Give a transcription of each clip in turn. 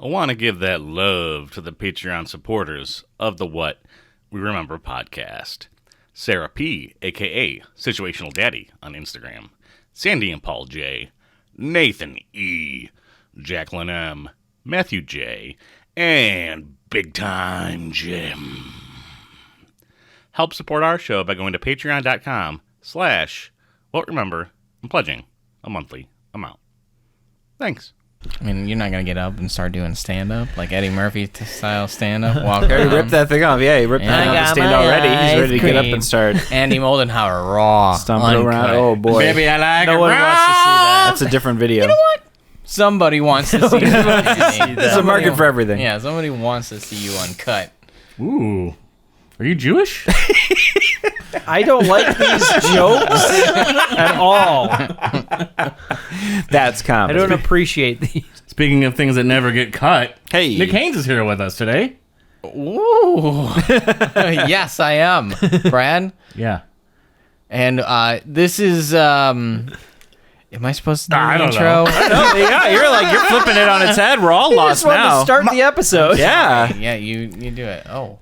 I want to give that love to the Patreon supporters of the What We Remember podcast. Sarah P., a.k.a. Situational Daddy on Instagram. Sandy and Paul J. Nathan E. Jacqueline M. Matthew J. And Big Time Jim. Help support our show by going to patreon.com/whatremember and pledging a monthly amount. Thanks. I mean, you're not going to get up and start doing stand-up, like Eddie Murphy style stand-up? Walk He already around. ripped that thing off. Yeah, he ripped that off the stand already. He's ready to get up and start Andy Moldenhauer, raw, stomping uncut. around. Oh, boy. Baby, I like No it one wants to see that. That's a different video. You know what? Somebody wants to see you. There's a market for everything. Yeah, somebody wants to see you uncut. Ooh. Are you Jewish? I don't like these jokes at all. That's I comedy. don't appreciate these. Speaking of things that never get cut, Hey. Nick Haynes is here with us today. Ooh. Yes, I am, Brad. Yeah. And this is... Am I supposed to do I the don't intro? Oh, yeah, you're flipping it on its head. We're all I lost just wanted now. to start the episode. Yeah. Yeah, you do it. Oh.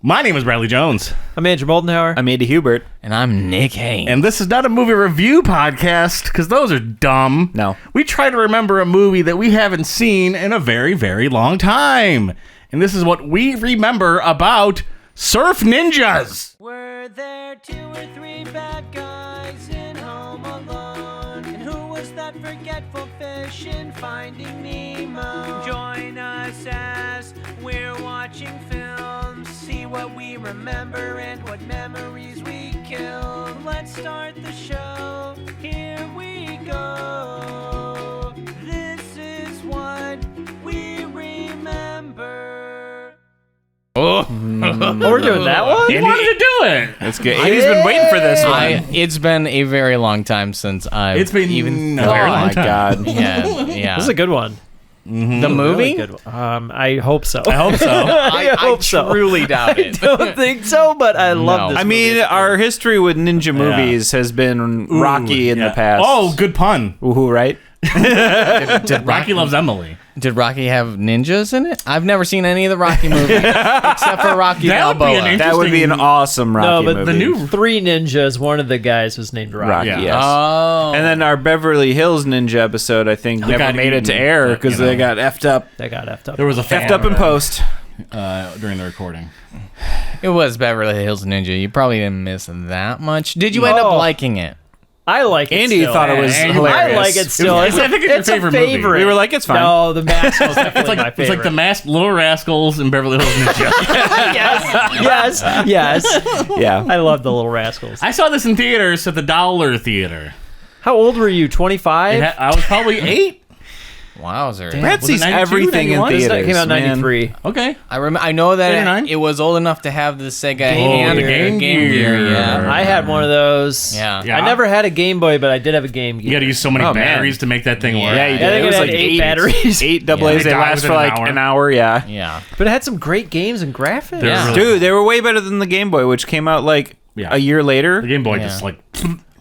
My name is Bradley Jones, I'm Andrew Moldenhauer. I'm Andy Hubert. And I'm Nick Haynes. and this is not a movie review podcast, because those are dumb. No. We try to remember a movie that we haven't seen in a very, very long time. And this is what we remember about Surf Ninjas. Were there 2 or 3 bad guys in Home Alone? And who was that forgetful fish in Finding Nemo? Join us as we're watching films, see what we remember and what memories we kill. Let's start the show, here we go. This is what we remember. We're doing that one? You wanted to do it. That's good. Andy's been waiting for this one. It's been a very long time since I've It's been even a thought. very Oh, long my time. God. Yeah. This is a good one. The movie? Really good one. I hope so. I hope so. I hope so. truly doubt it. don't think so, but I love this I mean, movie. our history with ninja movies has been rocky in Yeah. the past. Oh, good pun. Ooh, right? Did Rocky loves Emily. Did Rocky have ninjas in it? I've never seen any of the Rocky movies except for Rocky That would be Balboa. an That would be an awesome Rocky but movie. the new 3 ninjas, one of the guys was named Rocky. Rocky, Yeah. yes. Oh. And then our Beverly Hills Ninja episode, I think, never got made it to eaten, air but, because you know. they got effed up. They got effed up. There was a fan Effed up in post. during the recording. It was Beverly Hills Ninja. You probably didn't miss that much. Did you end up Oh. liking it? I like it Andy still. thought it was Andy- hilarious. I like it still. I think it's your favorite a movie. favorite. We were like, it's fine. No, The Mask was definitely It's like my it's favorite. like the masked Little Rascals and Beverly Hills Ninja. yes. Yeah. I love the Little Rascals. I saw this in theaters at the Dollar Theater. How old were you? 25? I was probably 8. Wowzer. Brad Was it sees 92, everything in 91? theaters. That came out in man. 93. Okay. I know 8 or that 9? it was old enough to have the Sega the hand Game Game Gear. Gear. Yeah. I had one of those. Yeah. Yeah. I never had a Game Boy, but I did have a Game Gear. You got to use so many Oh, man. batteries to make that thing work. Yeah, you I did. think It was it had like 8 batteries. 8 double A's. They They die last within for an like hour. an hour, yeah. Yeah. But it had some great games and graphics. They're Yeah. really- Dude, they were way better than the Game Boy, which came out like Yeah. a year later. The Game Boy Yeah. just like...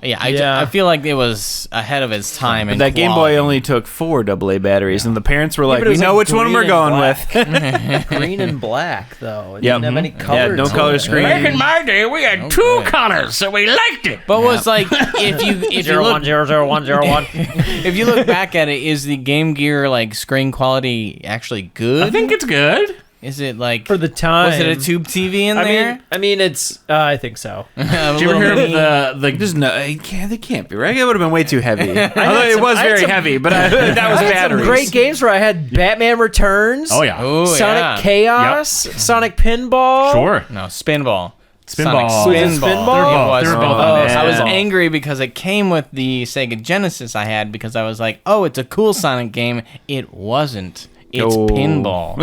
I feel like it was ahead of its time. But in that Game Boy quality. only took 4 AA batteries, and the parents were like, but it we was know like which one green we're and going black. with. Green and black, though. It Yep. didn't have any Yeah, colors. no on color it. screen. Back in my day, we had 2 good. colors, so we liked it. But was like if you Zero look one zero zero one zero one. if you look back at it, is the Game Gear like screen quality actually good? I think it's good. Is it like For the time. was it a tube TV in I there? mean, it's. I think so. Did you ever hear of the There's no, they can't be right. It would have been way too heavy. Although some- it was I had very some- heavy, but that was I had batteries. some great games where I had Batman Returns. Oh, yeah. Oh, Sonic yeah. Chaos, Sonic Pinball. Sure. No, Spinball. Spinball. Sonic Was it Spinball. Spinball? It was They were both Spinball. on I was there. angry because it came with the Sega Genesis I had because I was like, oh, it's a cool Sonic game. It wasn't. It's Oh. pinball.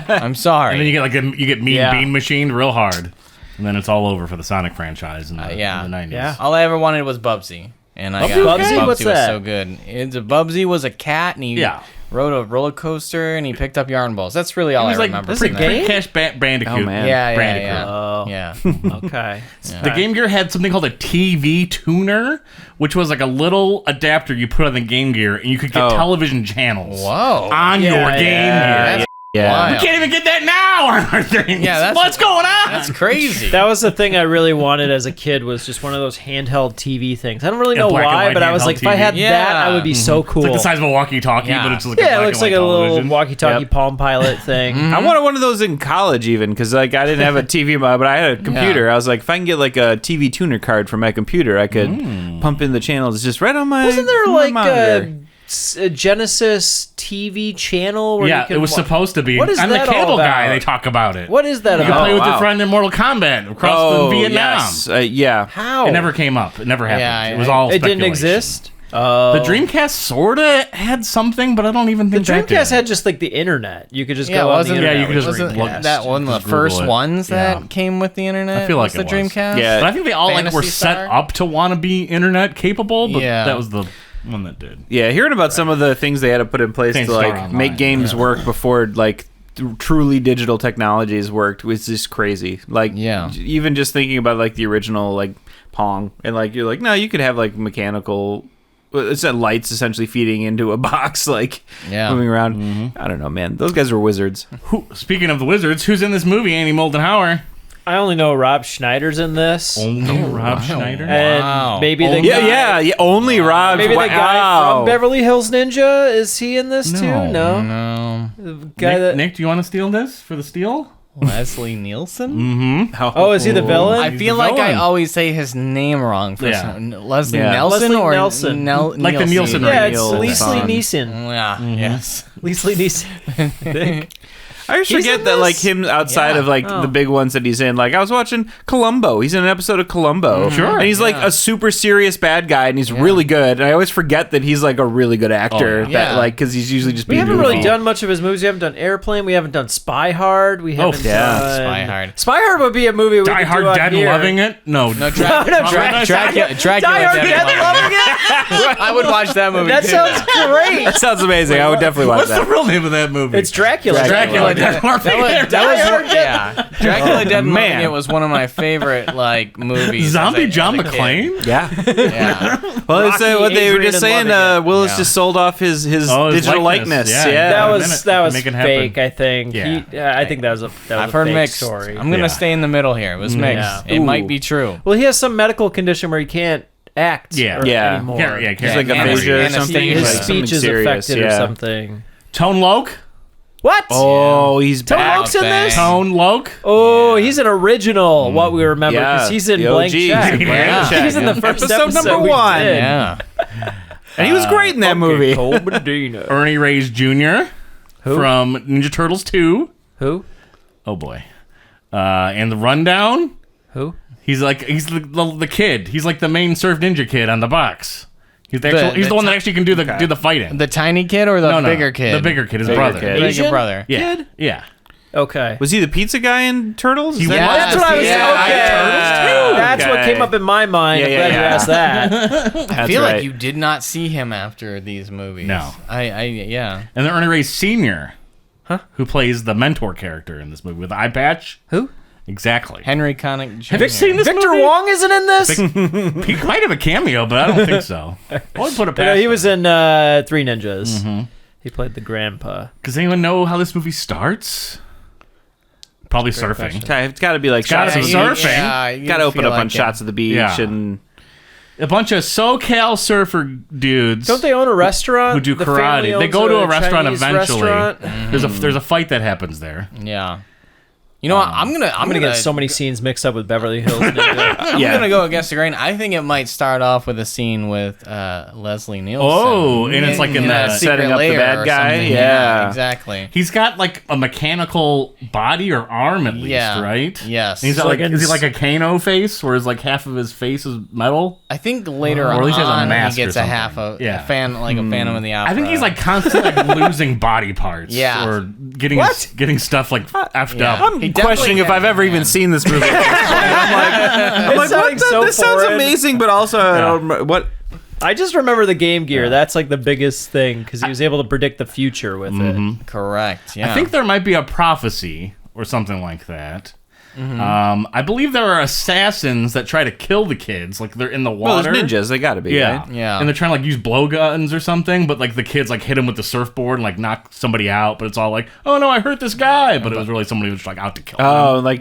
I'm sorry. And then you get like you get Mean Yeah. Bean machined real hard, and then it's all over for the Sonic franchise in the, yeah. in the 90s. Yeah. All I ever wanted was Bubsy. And I Bubsy? got Bubsy? What's was that? so good. Bubsy was a cat, and he Yeah. rode a roller coaster, and he picked up yarn balls. That's really all It I was like remember. This from is a that. game? Cash Bandicoot. Oh, man. Yeah, yeah, Bandicoot. yeah. Oh. Yeah. Okay. The Game Gear had something called a TV tuner, which was like a little adapter you put on the Game Gear, and you could get Oh. television channels Whoa. on your Game Gear. That's Yeah. We can't even get that now on our things. Yeah, what's going on? That's crazy. That was the thing I really wanted as a kid, was just one of those handheld TV things. I don't really know black and why, white but I was handheld like, if I had TV. that, I would be so cool. It's like the size of a walkie-talkie, Yeah. but it's like a yeah, black it looks and like white a little television. walkie-talkie Yep. Palm Pilot thing. I wanted one of those in college even, because like I didn't have a TV, but I had a computer. I was like, if I can get like a TV tuner card for my computer, I could pump in the channels just right on my. Wasn't there my like monitor. a Genesis TV channel where you Yeah, could it was supposed to be. What is I'm that the all cable guy. about? They talk about it. What is that You can about? play with your wow. friend in Mortal Kombat across Vietnam. Yes. Yeah. How? It never came up. It never happened. Yeah, it was all It didn't speculation. exist? The Dreamcast sorta had something, but I don't even The think that Dreamcast did. had just like the internet. You could just Yeah, go on the wasn't- internet. Yeah, you could with just Wasn't look- that one of the just Google first it. ones that Yeah. came with the internet? I feel like was the it was. Dreamcast. Yeah. But I think they all like were Phantasy set Star? up to want to be internet capable, but Yeah. that was the one that did. Yeah, hearing about some of the things they had to put in place Things to like Star Online, make games work before like truly digital technologies worked was just crazy. Like, Yeah. even just thinking about like the original like Pong, and like you're like, no, you could have like mechanical. It's lights essentially feeding into a box, like Yeah. moving around. I don't know, man. Those guys were wizards. Speaking of the Wizards, who's in this movie? Andy Moldenhauer. I only know Rob Schneider's in this. Only Rob Schneider. And Wow. maybe the Yeah, guy, yeah. Only Rob. Maybe the guy Wow. from Beverly Hills Ninja, is he in this too? No. No. The guy Nick, do you want to steal this for the steal? Leslie Nielsen? Oh, is he the villain? I He's feel the like I villain. always say his name wrong. For Yeah. Leslie Yeah. Nelson Leslie or Nelson. Like the Nielsen yeah, rating. it's Neil Leslie Son. Neeson. Yeah. Yes. Leslie Neeson. I always He's forget in that like this? him outside Yeah. of like the big ones that he's in. Like I was watching Columbo. He's in an episode of Columbo. Sure. And he's like a super serious bad guy, and he's really good. And I always forget that he's like a really good actor. Oh, yeah. That like because he's usually just We being haven't goofy. really done much of his movies. We haven't done Airplane. We haven't done Spy Hard. We haven't yeah. done... Spy Hard. Spy Hard would be a movie we Die could Hard do on Dead here. and Loving It? No. No, Dracula Dracula Die Hard Dead Dead and and Loving It? I would watch that movie. That too. sounds great. That sounds amazing. I would definitely watch What's the that. real name of that movie? It's Dracula. Dracula. Dead and Loving It. That was yeah. Dracula Dead and Man. Loving It was one of my favorite like movies. Zombie as a- John as a kid. McClane? Yeah. Yeah. Well, it's, Rocky, what they were Adrian, just and saying. Loving It. Willis Yeah. just sold off his Oh, his digital likeness. likeness. Yeah. Yeah. That a was minute that to was make it happen. fake. I think. Yeah. I think that was a I've heard fake mixed. story. I'm gonna Yeah. stay in the middle here. It was mixed. Yeah. It might Ooh. be true. Well, he has some medical condition where he can't act. Yeah. Yeah. Anymore. Yeah, He's like Yeah, aphasia or anesthesia. something. His like Like something speech is serious, affected or yeah. something. Tone Loc? What? Oh, he's Tone back. Loc's in this? Tone Loc? Oh, he's an original. What we remember because Yeah, he's in the Blank OG. Check. Yeah. He's in the first Episode number we 1. did. Yeah. And he was great in that movie. Cole Medina. Ernie Reyes Jr. from Ninja Turtles 2. Who? Oh, boy. And The Rundown. Who? He's the kid. He's like the main Surf Ninja kid on the box. He's the one that actually can do the fighting. The tiny kid or the No, bigger kid? The bigger kid, his Bigger brother. kid. Bigger Asian? brother. Yeah. Yeah. Okay. Was he the pizza guy in Turtles? Is He that- was. That's what I was Yeah. okay. That's what Okay. came up in my mind. Yeah, I'm yeah, glad you yeah. asked that. I feel right. like you did not see him after these movies. No. Yeah. And then Ernie Reyes Sr., who plays the mentor character in this movie with the eye patch. Who? Exactly. Henry Connick Jr. Have you seen this Victor movie? Wong isn't in this? He might have a cameo, but I don't think so. I would put it No, past he was in Three Ninjas. Mm-hmm. He played the grandpa. Does anyone know how this movie starts? Probably surfing. It's got to be like Gotta shots be of the surfing. Yeah, Got to open up on shots of the beach Yeah. and A bunch of SoCal surfer dudes. Don't they own a restaurant? Who do The family karate. They owns go to a restaurant Chinese eventually. restaurant? There's a fight that happens there. Yeah. You know what? I'm gonna get so many scenes mixed up with Beverly Hills Ninja. I'm gonna go against the grain. I think it might start off with a scene with Leslie Nielsen. Oh, and it's like in a the secret setting up the lair bad or guy? something. Yeah. Exactly. He's got like a mechanical body or arm at least, Yeah. right? Yes. And he's So like, like in is he like a Kano face, where is like half of his face is metal? I think later Or at least he has a on mask he or gets a something. half of Yeah. a fan like a Phantom of the Opera. I think he's like constantly like losing body parts. Yeah. Or getting getting stuff like effed Yeah. up. I'm He definitely questioning if can, I've ever even man. seen this movie. I'm like, sounding what? so This sounds foreign. amazing, but also I don't remember- what? I just remember the Game Gear. That's like the biggest thing because he was able to predict the future with it. correct. Yeah. I think there might be a prophecy or something like that. I believe there are assassins that try to kill the kids, like they're in the Well, water. there's ninjas. They gotta be, Yeah. right? Yeah. And they're trying to like use blowguns or something, but like the kids like hit him with the surfboard and like knock somebody out, but it's all like, oh no, I hurt this guy, but it was really somebody who was like out to kill him. Oh, like,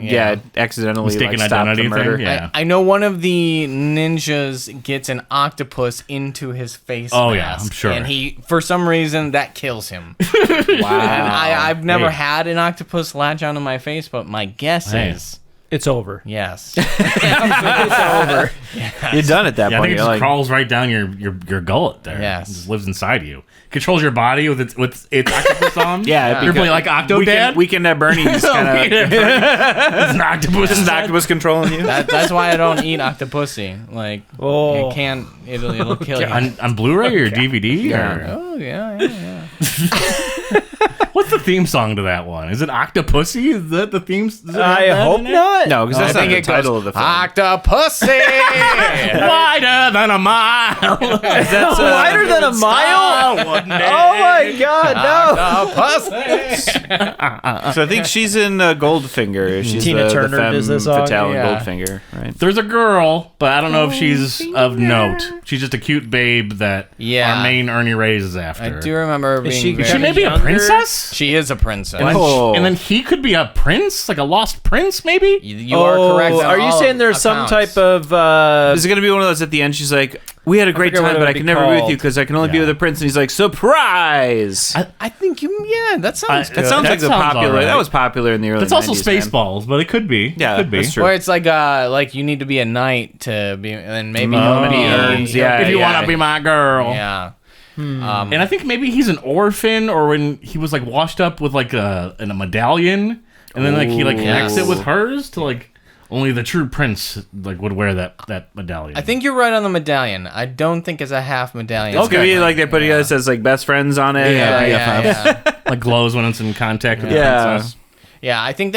accidentally Mistaken like, stopped the identity murder. thing. Yeah. I know one of the ninjas gets an octopus into his face Oh, mask. yeah, I'm sure. And he, for some reason, that kills him. Wow. And I've never had an octopus latch onto my face, but my guess Hey. is It's over. yes. It's over. You're done at that Yeah, I point. think it You're just like, crawls right down your gullet there. Yes. It just lives inside you. Controls your body with its octopus on. Yeah, You're playing like Octodad. Weekend at Bernie's kind of. It's an octopus. Is an octopus controlling you? That's why I don't eat octopussy. Like, Oh. it can't, it'll kill you. on Blu-ray or DVD? Yeah. Or, Oh, yeah. what's the theme song to that one? Is it Octopussy? Is that the theme? Does it have I that hope in it? not. No, because I that's not think the it title goes, of the film. Octopussy! Wider than a mile. That's Wider than a mile? Oh my God, Octopussy! So I think she's in Goldfinger. She's Tina the Turner femme business song? fatale in Yeah. Goldfinger, right? There's a girl, but I don't know if she's of note. She's just a cute babe that Yeah. our main Ernie Reyes is after. I do remember being she- very... Is she maybe a Younger? princess? She is a princess. And then, Oh. and then he could be a prince, like a lost prince, maybe? You are correct. on Are you all saying there's some accounts. type of Is it going to be one of those at the end? She's like, we had a great forget what time, it but I would can be never be with called. you because I can only be Yeah. with a prince. And he's like, surprise! I think that sounds That good. That sounds like the sounds popular. alright. That was popular in the early. That's also 90s, man. Spaceballs, but it could be. Yeah, could be. that's true. Where it's like you need to be a knight to be, and then maybe Oh. he'll be earns, he'll yeah, be- If you want to be my girl. yeah. And I think maybe he's an orphan, or when he was like washed up with like a medallion, and then like he like connects it with hers to like only the true prince like would wear that medallion. I think you're right on the medallion. I don't think it's a half medallion. It's gonna be like they put it says like best friends on it. yeah. like glows when it's in contact with the Yeah. princess. Yeah, I think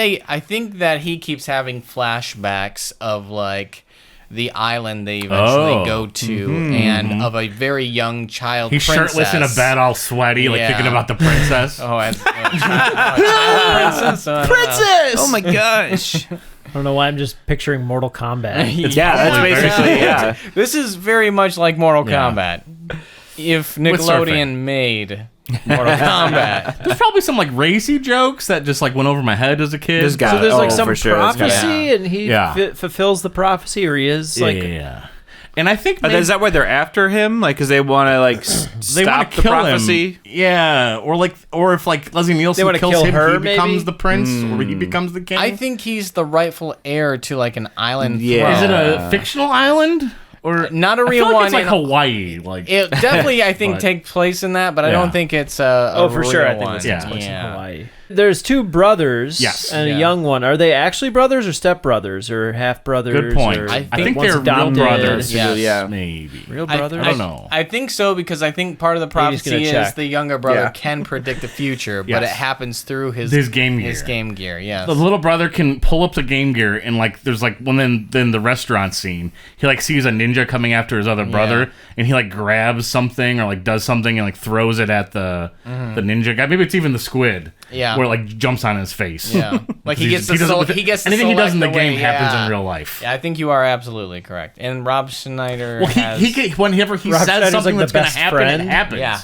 that he keeps having flashbacks of like the island they eventually Oh. go to, and of a very young child. He's princess. shirtless in a bed, all sweaty, like Yeah. thinking about the princess. Oh, a child princess. So I don't know. Oh my gosh! I don't know why I'm just picturing Mortal Kombat. Yeah, that's basically yeah. This is very much like Mortal Yeah. Kombat. If surfing. Nickelodeon made Mortal Kombat. There's probably some like racy jokes that just like went over my head as a kid. There's got So there's like oh, some for sure. It's gotta- prophecy, and he Yeah. fulfills the prophecy, or he is like. yeah. And I think Is that why they're after him? Like, because they want to like they want stop to the kill prophecy? him. Yeah, or if like Leslie Nielsen wanna kills kill him, her, he becomes maybe? the prince, or he becomes the king. I think he's the rightful heir to like an island Yeah. Is it throne. a fictional island or Not a I real feel like one. It's like and Hawaii, like it definitely, I think, But- take place in that, but I Yeah. don't think it's a Oh, for sure. I real think one. it's Yeah. takes place in Yeah. Hawaii. There's two brothers Yes. and Yeah. a young one. Are they actually brothers or step brothers or half brothers? good point. Or I I think one's they're real adopted? brothers. Yes. Yeah. Maybe. Real I- brothers? I don't know. I think so because I think part of the Maybe he's gonna prophecy is check. the younger brother Yeah. can predict the future, but Yes. it happens through his Game Gear. His Game Gear, yes. The little brother can pull up the Game Gear and like there's like then the restaurant scene. He like sees a ninja coming after his other brother and he like grabs something or like does something and like throws it at the ninja guy. Maybe it's even the squid. Yeah. Where it, like jumps on his face. Yeah, like he gets to doesn't- he gets to anything he does in the select the game way- happens yeah. in real life. Yeah, I think you are absolutely correct. And Rob Schneider Well, has whenever he Rob says Schneider's, something like, that's the going to best happen, friend. it happens. Yeah.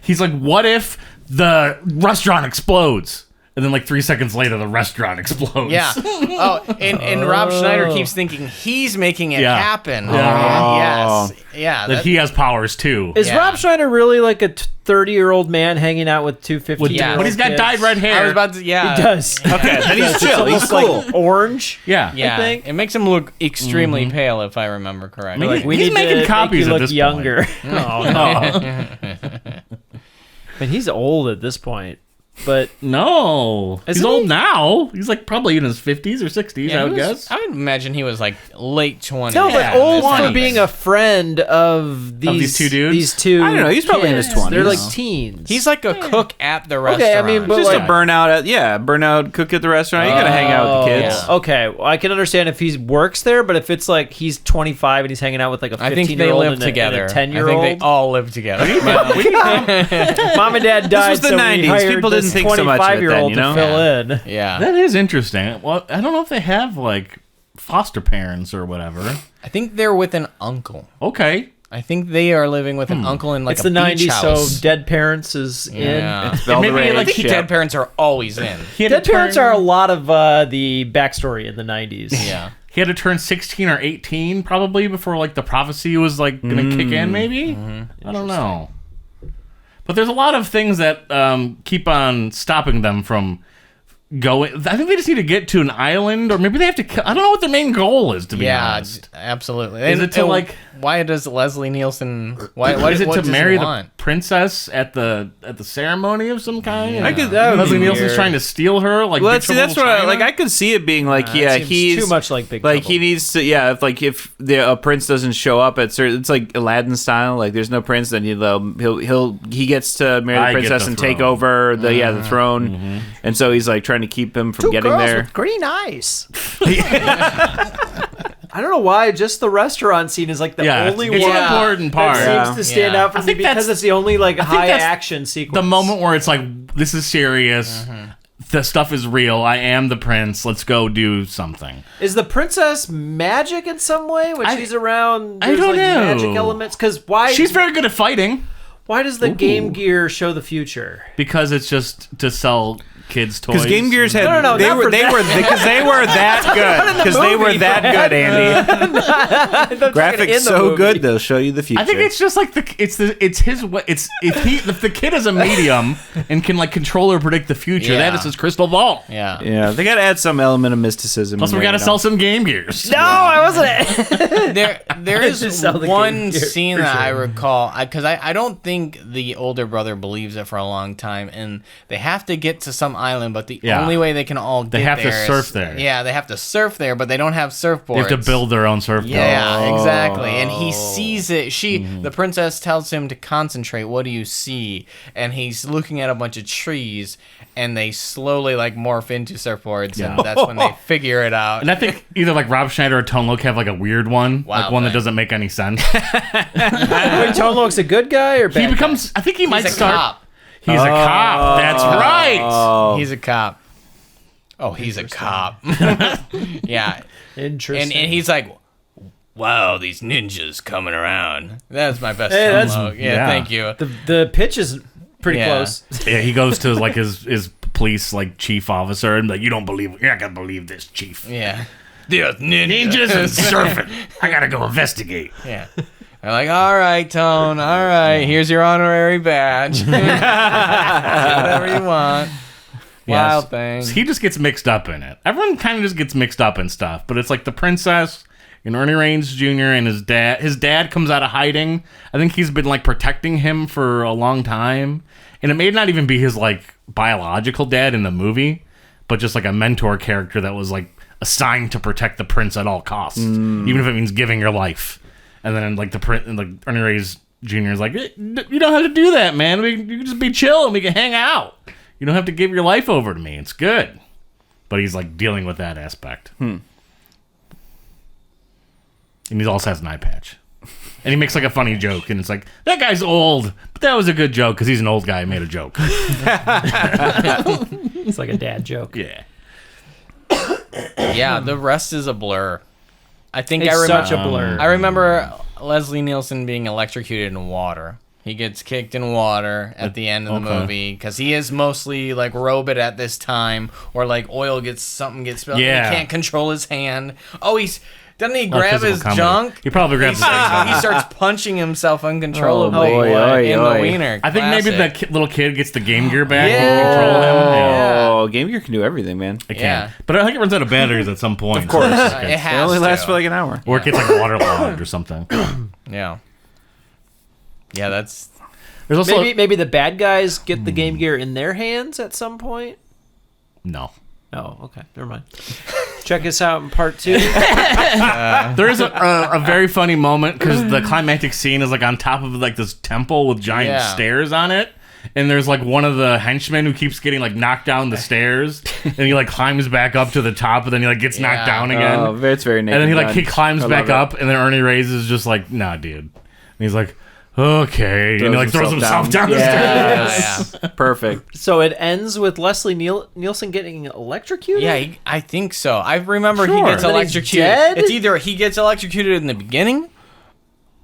He's like, what if the restaurant explodes? And then like 3 seconds later, the restaurant explodes. Yeah. Oh, and Rob Schneider keeps thinking he's making it Yeah. happen. Yeah. Yes. Yeah. That he has powers too. Is Yeah. Rob Schneider really like a 30-year-old man hanging out with two 15-year-old Yeah. But he's got kids? dyed red hair. I was about to. Yeah. He does. Okay, then he's chill. He's It's cool. like orange. Yeah. Yeah. think. It makes him look extremely pale, if I remember correctly. Maybe- Like we He's need making to copies make you at look this younger. point. No. But he's old at this point. But No. He's Isn't old he? now. He's like probably in his 50s or 60s, Yeah, I would he was- guess. I would imagine he was like late 20s. no, but Yeah, old for 20s. being a friend of these two dudes? These two. I don't know, he's probably in his kids. They're 20s. like teens. He's like a cook at the restaurant. Okay, I mean, but Just like, a burnout cook at the restaurant. You gotta hang out with the kids. yeah. Okay, well, I can understand if he works there, but if it's like he's 25 and he's hanging out with like a 15-year-old I think they live and together. a I think 10-year-old, they all live together. mom and dad died. was the so 90s. We hired People this didn't think so much of it then, 25-year-old you know? to fill in. Yeah. That is interesting. Well, I don't know if they have like foster parents or whatever. I think they're with an uncle. Okay. I think they are living with an uncle in like It's a the beach 90s, house. so dead parents is in. Yeah. It's And maybe Belvedere like I think dead parents are always in. he had to Dead parents turn- are a lot of the backstory in the 90s. Yeah. He had to turn 16 or 18 probably before like the prophecy was like gonna kick in. Maybe I don't know. But there's a lot of things that keep on stopping them from going. I think they just need to get to an island, or maybe they have to. I don't know what their main goal is. To be honest, absolutely. Is it to, like- Why does Leslie Nielsen? Why is it what to does he marry the want? princess at the ceremony of some kind? Yeah. I could. That would Leslie be Nielsen's weird. trying to steal her. Like, Well, Big see, Trouble in that's what I, China? like. I could see it being like, yeah, Seems he's too much like Big like Trouble. he needs to, yeah. If a prince doesn't show up at certain, it's like Aladdin style. Like, there's no prince, then he gets to marry I the get princess the and take throne. over the throne, and so he's like trying to keep him from getting girls there. with green eyes. I don't know why. Just the restaurant scene is like the Yeah, only it's one an important part. that seems to stand Yeah. out for I me think because that's- it's the only like high that's action sequence. The moment where it's like, this is serious. The stuff is real. I am the prince. Let's go do something. Is the princess magic in some way when she's around? I There's, don't like, know. Magic elements because why? She's very good at fighting Why does the Game Gear show the future? because it's just to sell kids toys. Because Game Gears had No, they not were for they that. were because they were that good because they were movie, that Brad. good, Andy. In the Graphics so movie. good they'll show you the future. I think it's just like it's his way. It's if the kid is a medium and can like control or predict the future, that Yeah. is his crystal ball. Yeah. yeah, they got to add some element of mysticism. Plus, in we there, got to you know? sell some Game Gears. No, I wasn't. There is Just sell the Game one Gear, scene for that I sure. recall because I don't think the older brother believes it for a long time, and they have to get to some island, but the Yeah. only way they can all get They have to there is- surf there. Yeah, they have to surf there, but they don't have surfboards. They have to build their own surfboard. Yeah, exactly. And he sees it. The princess tells him to concentrate. What do you see? And he's looking at a bunch of trees, and they slowly like morph into surfboards, Yeah. and that's when they figure it out. And I think either like Rob Schneider or Tone Loc have like a weird one, Wow, like one that thing. doesn't make any sense. Wait, Tone Loc's a good guy or bad? He becomes. I think he might He's a start. cop. He's a cop. That's right. Oh, He's a cop. Oh, he's a cop. Yeah. Interesting. And he's like, wow, these ninjas coming around. That's my best Hey, that's- solo. Yeah, yeah. thank you. the pitch is pretty Yeah. close. Yeah, he goes to like his police like chief officer and like, you don't believe, you're not gonna believe this, chief. Yeah. There's Ninjas and surfing. I gotta go investigate. Yeah. They're like, all right, Tone, all right, here's your honorary badge. Do whatever you want. Wild thing. He just gets mixed up in it. Everyone kind of just gets mixed up in stuff, but it's like the princess and Ernie Raines Jr. and his dad. His dad comes out of hiding. I think he's been like protecting him for a long time, and it may not even be his like biological dad in the movie, but just like a mentor character that was like assigned to protect the prince at all costs, even if it means giving your life. And then like the prince, and like Ernie Raines Jr. is like, you don't have to do that, man. You can just be chill and we can hang out. You don't have to give your life over to me. It's good. But he's like dealing with that aspect. And he also has an eye patch. And he makes like a funny joke. And it's like, that guy's old. But that was a good joke because he's an old guy who made a joke. It's like a dad joke. Yeah. Yeah, the rest is a blur. I think It's I remember. such a blur. I remember Leslie Nielsen being electrocuted in water. He gets kicked in water at the end of the movie because he is mostly like robot at this time, or like something gets spilled. Yeah. He can't control his hand. Oh, doesn't he grab physical his comedy. junk? He probably grabs his He starts punching himself uncontrollably Oh, boy, in oy, the oy. wiener. I think maybe Classic. the little kid gets the Game Gear back Yeah. and control him. Yeah. Oh, Game Gear can do everything, man. It can. Yeah. But I think it runs out of batteries at some point. Of course. It It has only to. lasts for like an hour. Or it gets like waterlogged or something. Yeah. Yeah, that's. There's also Maybe the bad guys get the Game Gear in their hands at some point. no. Oh, okay, never mind. Check us out in part 2. There is a very funny moment because the climactic scene is like on top of like this temple with giant Yeah. stairs on it, and there's like one of the henchmen who keeps getting like knocked down the stairs, and he like climbs back up to the top, and then he like gets knocked Yeah. down again, Oh, it's very naked. and then Gun. he climbs I back love up, and then Ernie Reyes is just like, nah, dude, and he's like, Okay. And he like throws himself down the stairs. Yeah. Perfect. So it ends with Leslie Nielsen getting electrocuted? Yeah, I think so. I remember he Sure. gets Then he's electrocuted. dead? It's either he gets electrocuted in the beginning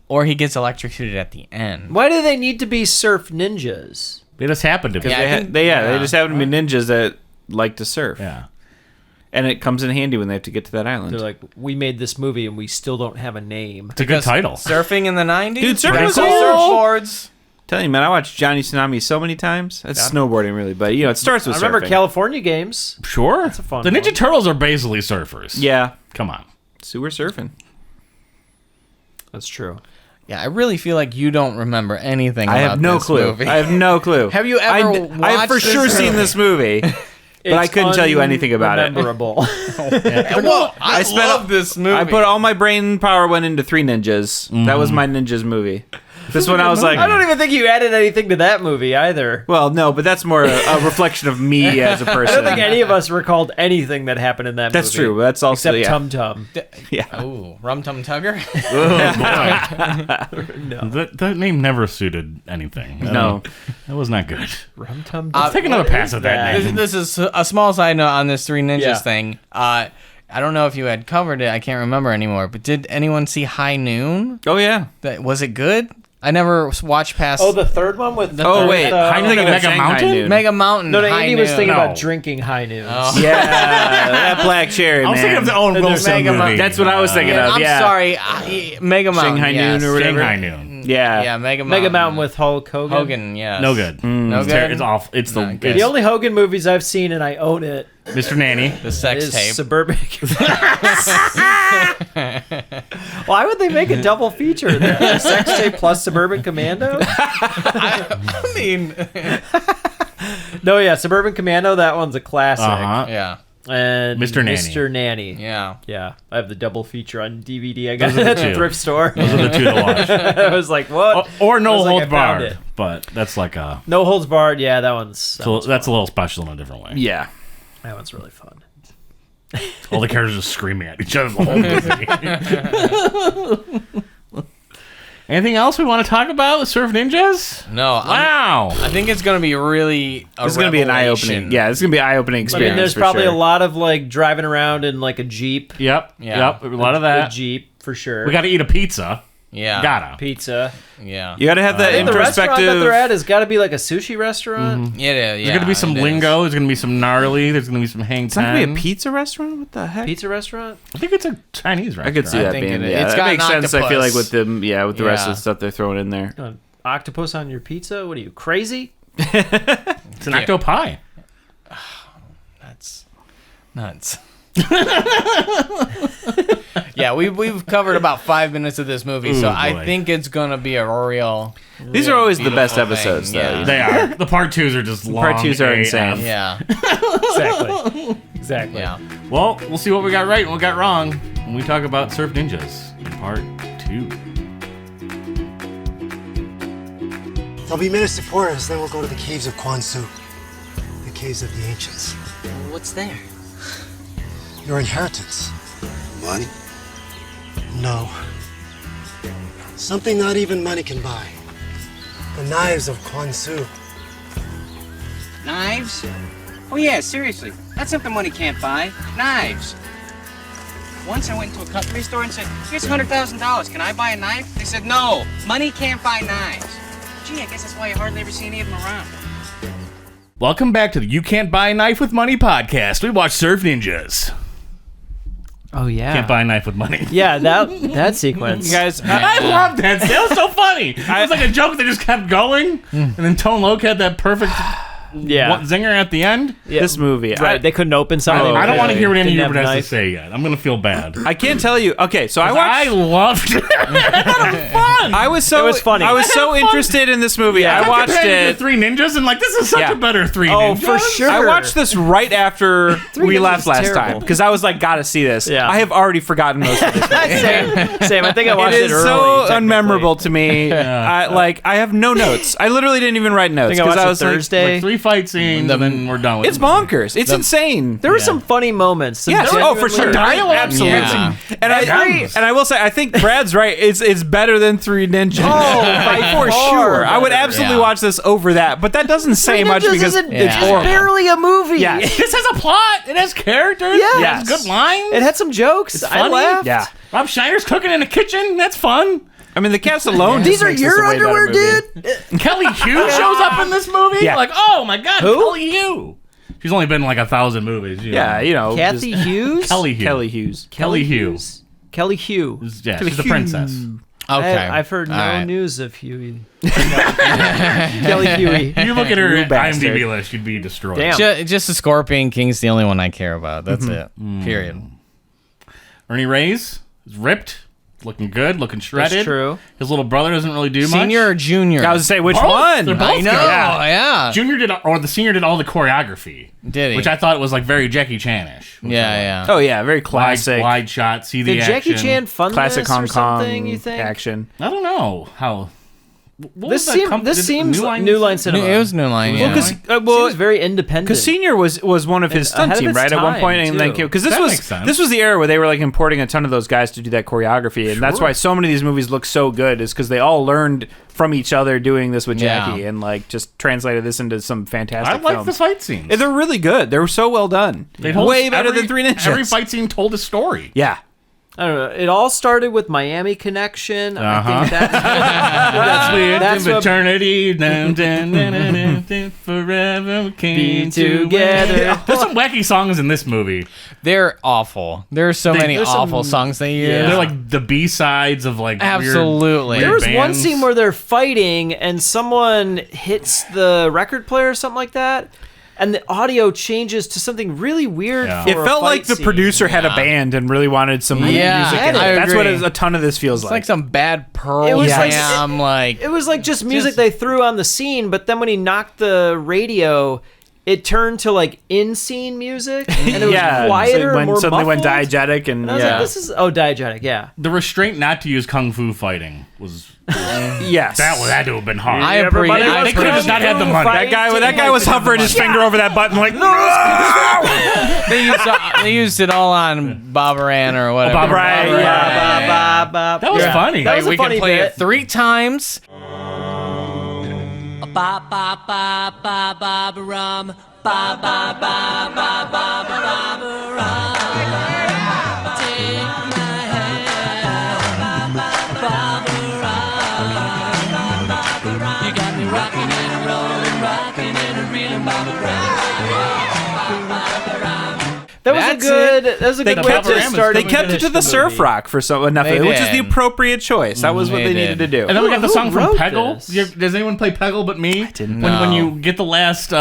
or he gets electrocuted at the end. Why do they need to be surf ninjas? They just happened to be. Yeah, I think- They yeah. just happen to be ninjas that like to surf. Yeah. And it comes in handy when they have to get to that island. They're like, we made this movie and we still don't have a name. It's a good title. Surfing in the 90s? Dude, surfing Rental was cool. surfboards. Telling you, man, I watched Johnny Tsunami so many times. That's snowboarding, really, but it starts with I remember surfing. California Games. Sure. That's a fun The Ninja one. Turtles are basically surfers. Yeah, Come on. so we're surfing. That's true. Yeah, I really feel like you don't remember anything I about have no this clue. movie. I have no clue. Have you ever I have watched for this sure seen movie? this movie, but I couldn't tell you anything about it. Memorable. Well, I love this movie. I put all my brain power went into Three Ninjas. That was my Ninjas movie. This one I was like, I don't even think you added anything to that movie either. well, no, but that's more a reflection of me as a I person. don't think any of us recalled anything that happened in that That's movie. true. That's also Except yeah. Tum Tum. Yeah. Ooh, Rum Tum Tugger? That name never suited anything. No. That was not good. Rum Tum Let's take another pass at that name. This is a small side note on this Three Ninjas Yeah. thing. I don't know if you had covered it. I can't remember anymore. But did anyone see High Noon? Oh yeah. Was it good? I never watched past Oh, the third one with Oh wait. High I'm Noon thinking at of Mega Shanghai Mountain? Noon. Mega Mountain. No, High Andy was Noon. thinking No. about drinking High Noons. Oh. Yeah, that black cherry, I was man. thinking of the Owen Wilson Mega movie. Mountain. That's what I was thinking Yeah, of. I'm yeah. sorry. Mega Mountain. Shanghai yes. Noon or whatever. Shanghai Noon. Yeah. Yeah, Mega Mountain. Mega Mountain with Hulk Hogan. Hogan, yes. No good. No It's good? It's awful. It's the Not good. The only Hogan movies I've seen, and I own it, Mr. Nanny. The sex is tape. Suburban. Why would they make a double feature? The sex tape plus Suburban Commando? I mean, No, yeah, Suburban Commando. That one's a classic. yeah. And Mr. Nanny. Mr. Nanny. Yeah. Yeah, I have the double feature on DVD. I got Those are it the at the two. thrift store. Those are the two to watch. I was like, what? Or I No was like, Holds I found Barred. it. But that's like a. No Holds Barred. Yeah, that one's So that's a little special in a different way. Yeah. that one's really fun. All the characters just screaming at each other the whole movie. Anything else we want to talk about with Surf Ninjas? No. Wow. I think it's going to be really It's going to be an eye-opening. Yeah, it's going to be an eye-opening I experience. mean, there's for probably sure. a lot of like driving around in like a Jeep. Yep. Yeah. Yep. A lot of A that. Jeep for sure. We got to eat a pizza. Yeah. Gotta. pizza. Yeah. You got to have that I think the restaurant that introspective. they're at has got to be like a sushi restaurant. Yeah, yeah. There's going to be some it is. lingo. There's going to be some gnarly. There's going to be some hang It's not going to time. be a pizza restaurant. What the heck? Pizza restaurant. I think it's a Chinese restaurant. I could see that think being. it is. Yeah, It's that got makes an sense. I feel like octopus. with the rest Yeah. of the stuff they're throwing in there. An octopus on your pizza? What are you, crazy? It's an octopi. That's nuts. Yeah, we've covered about 5 minutes of this movie, so Ooh, I boy. think it's gonna be a real. These are always the best beautiful episodes, thing, though. yeah. you know? They are. The part twos are just long. Part twos are AF. insane. Yeah, Exactly. Exactly. yeah. Well, we'll see what we got right and what we got wrong when we talk about Surf Ninjas in part 2. There'll be minutes to Porras, then we'll go to the caves of Kwansuing, the caves of the ancients. What's there? Your inheritance. Money? No. Something not even money can buy. The knives of Kwansuing. Knives? Oh yeah, seriously. That's something money can't buy. Knives. Once I went into a cutlery store and said, here's $100,000. Can I buy a knife? They said, no, money can't buy knives. Gee, I guess that's why you hardly ever see any of them around. Welcome back to the You Can't Buy a Knife with Money podcast. We watch Surf Ninjas. Oh yeah. Can't buy a knife with money. Yeah, that sequence. You guys, I love that. That was so funny. It was like a joke that just kept going, and then Tone Loc had that perfect Yeah. zinger at the end. Yeah. this movie. Right, they couldn't open something. I don't want to hear what Andy Didn't have Hubert has to knife. say yet. I'm gonna feel bad. I can't tell you. Okay, so I I watched. loved it. Fun. I was so. It was funny. I was so I had fun. interested in this movie. Yeah. I watched compared to it. Three Ninjas, and like this is such Yeah. a better Three Oh, Ninjas. for sure. I watched this right after we Ninjas left is last terrible. time because I was like, gotta see this. Yeah. I have already forgotten most of this. Same. I think I It watched it, is early. so technically. unmemorable to me. I have no notes. I literally didn't even write notes I think I watched I it was like, Thursday. Like 3 fight scenes, and then we're done with It's it. bonkers. It's insane. There were some funny moments. some Yes, oh for sure, genuinely- Dialogue? absolutely. Yeah. And I agree. And I will say, I think Brad's right. It's better than Three Ninjas. Oh, for far sure. I would better. absolutely Yeah. watch this over that. But that doesn't say much Ninjas because isn't- it's Yeah. horrible. barely a movie. Yeah. This has a plot. It has characters. Yes. It has good lines. It had some jokes. It's I funny. laughed. Yeah. Rob Schneider's cooking in the kitchen. That's fun. I mean, the cast alone. These just are makes this your a way better underwear, movie. dude. Kelly Hughes shows up in this movie. Yeah. Like, oh my god, Who? Kelly Hughes. She's only been in like 1,000 movies. Yeah, you know, Kathy just Hughes. Kelly Hughes. Kelly Hughes. Kelly Hughes. Kelly Hugh. Yeah, she's the princess. Okay. I've heard no All right. news of Huey. Kelly Huey. You look at her You bastard. IMDb list, you'd be destroyed. Damn. Just the Scorpion King's the only one I care about. That's it. Period. Ernie Reyes is ripped, looking good, looking shredded. That's true. His little brother doesn't really do much. Senior or junior? I was to say which Both. one. They're both I know. good. Yeah. Junior did, or the senior did all the choreography. Did he? Which I thought was like very Jackie Chan-ish. Yeah. Oh yeah, very classic. Wide shot, see the Did action. Jackie Chan fund Classic this Hong or Kong something, you think? action. I don't know how. What This, was that this did seems New Line New Line Cinema. It was New Line. Yeah. Well, seems very independent. because Senior was one of his stunt ahead of team, its right? At one time, point, and too. like because this That was makes sense. this was the era where they were like importing a ton of those guys to do that choreography, and that's why so many of these movies look so good. Is because they all learned from each other doing this with Jackie, and like just translated this into some fantastic. I like films. the fight scenes. Yeah, they're really good. They were so well done. They told Way us better every- than Three Ninjas. Every fight scene told a story. Yeah. I don't know. It all started with Miami Connection. I think that's That's what- eternity. Dun, dun, dun, dun, dun, dun, forever we came together. There's some wacky songs in this movie. They're awful. There are so many there's some- awful songs they use. They're like the B-sides of like Absolutely. Weird There was one bands. scene where they're fighting and someone hits the record player or something like that, and the audio changes to something really weird. Yeah. For It a felt fight like the scene. producer had a band and really wanted some Yeah, music in it. I That's what agree. a ton of this feels It's like some bad Pearl It was like- Jam. Like, It was like just music they threw on the scene, but then when he knocked the radio, it turned to like in-scene music, and it was yeah, quieter, when more suddenly went muffled. diegetic, and And I was like, this is diegetic, yeah. The restraint not to use kung fu fighting was yes, that had to have been hard. I agree. Everybody I they could have just not had the money. that guy was hovering his finger over that button like they used it all on Bob Moran or whatever. Bob Moran. Right, Yeah. yeah. That was funny. That was a we funny can play bit. it 3 times. Ba ba ba ba ba ba rum. Ba ba ba ba ba ba ba ba rum. Take my hand. Ba ba ba rum. You got me rocking and rolling, rocking and reeling, ba ba That was That's a good. That was a They good way kept to it. start. They kept it to the surf rock for so enough, They which is the did. appropriate choice. That was what They they needed to did. do. And then we got the Who song from wrote Peggle. this? Does anyone play Peggle but me? I didn't. When No. you get the last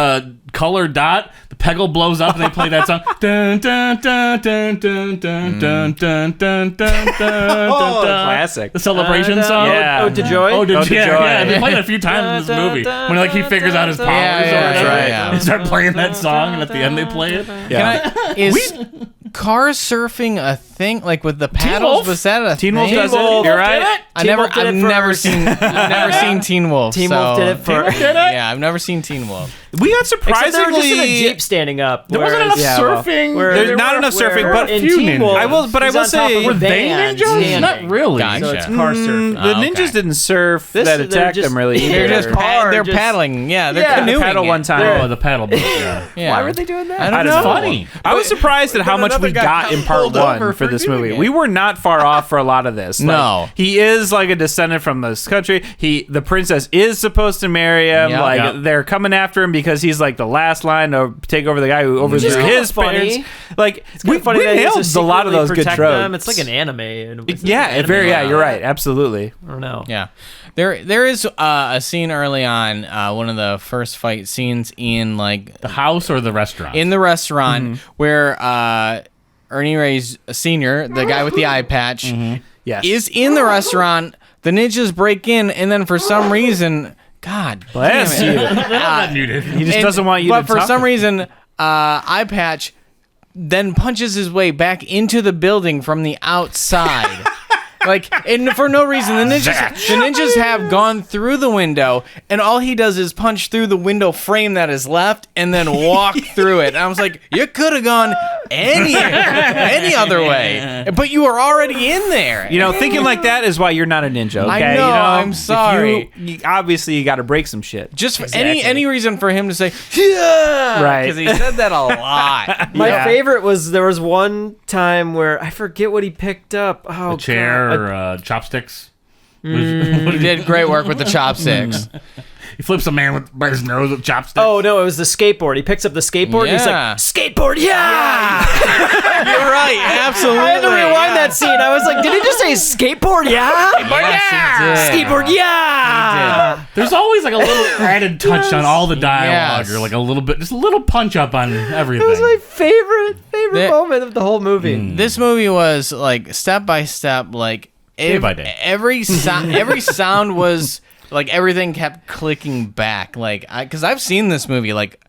color dot, the Peggle blows up and they play that song. Dun dun dun dun dun dun dun dun dun dun dun. Oh, classic. The celebration song. Yeah. Ode to Joy. Oh, Ode to yeah, Joy. yeah. They played it a few times in this movie. When like he figures out his powers Yeah, or yeah, whatever. right, yeah. They start playing that song, and at the end they play it. Yeah. Is car surfing a thing? Like with the paddles? Wolf? Was that a Teen thing? Wolf does it. Wolf You're did right. Teen Wolf did it first. I've never seen Teen Wolf. Teen so- Wolf did it for. Yeah, I've never seen Teen Wolf. We got Except they were just in a surprisingly. jeep standing up. There wasn't enough Yeah, well, surfing. There's not enough surfing, but in few Teen ninjas. Wolf, I will- but I he's will on top say- of a Were they van ninjas? standing. Not really. Gotcha. So it's car surfing. The Oh, okay. ninjas didn't surf This- that they're attacked just- them really they're either. just car, They're just- paddling. Yeah, they're Yeah, canoeing. paddle it. one time. Oh, the paddle boat. Yeah. Yeah. Why were they doing that? I I don't don't know. know. Funny. I was surprised at how much another we guy got in part pulled over one for for this doing movie. it. We were not far off for a lot of this. Like, No. he is like a descendant from this country. The princess is supposed to marry him. Yep. Like Yep. they're coming after him because he's like the last line to take over the guy who overthrew kinda his funny. parents. Like It's funny we that he has nailed to a lot of secretly those good protect tropes. them. It's like an anime. And it's Yeah, an very. Yeah, anime. you're right. Absolutely. I don't know. Yeah, there is a scene early on, one of the first fight scenes in like The house or the restaurant? in the restaurant where Ernie Reyes Sr., the guy with the eye patch, Yes. is in the restaurant. The ninjas break in, and then for some reason, God Bless damn it. you. got muted. He just doesn't want you But to for talk. some reason, eye patch then punches his way back into the building from the outside. Like, and for no reason, the ninjas have gone through the window, and all he does is punch through the window frame that is left, and then walk through it. And I was like, you could have gone any other way, but you were already in there. You know, thinking like that is why you're not a ninja. Okay? I know. I'm sorry. Obviously, you got to break some shit. Just any reason for him to say, yeah, Right. because he said that a lot. My favorite was there was one time where I forget what he picked up. Oh, A chair God. or chopsticks. He did great work with the chopsticks. He flips a man by his nose with chopsticks. Oh no, it was the skateboard. He picks up the skateboard. And he's Yeah. like, skateboard, yeah! You're right, absolutely. I had to rewind that scene. I was like, did he just say skateboard, yeah? Yes, he did. Skateboard, yeah! There's always like a little added touch on all the dialogue, Yes. or like a little bit, just a little punch up on everything. It was my favorite That- moment of the whole movie. This movie was like step by step, like Day by day. Every sound was like everything kept clicking back. Like, because I've seen this movie like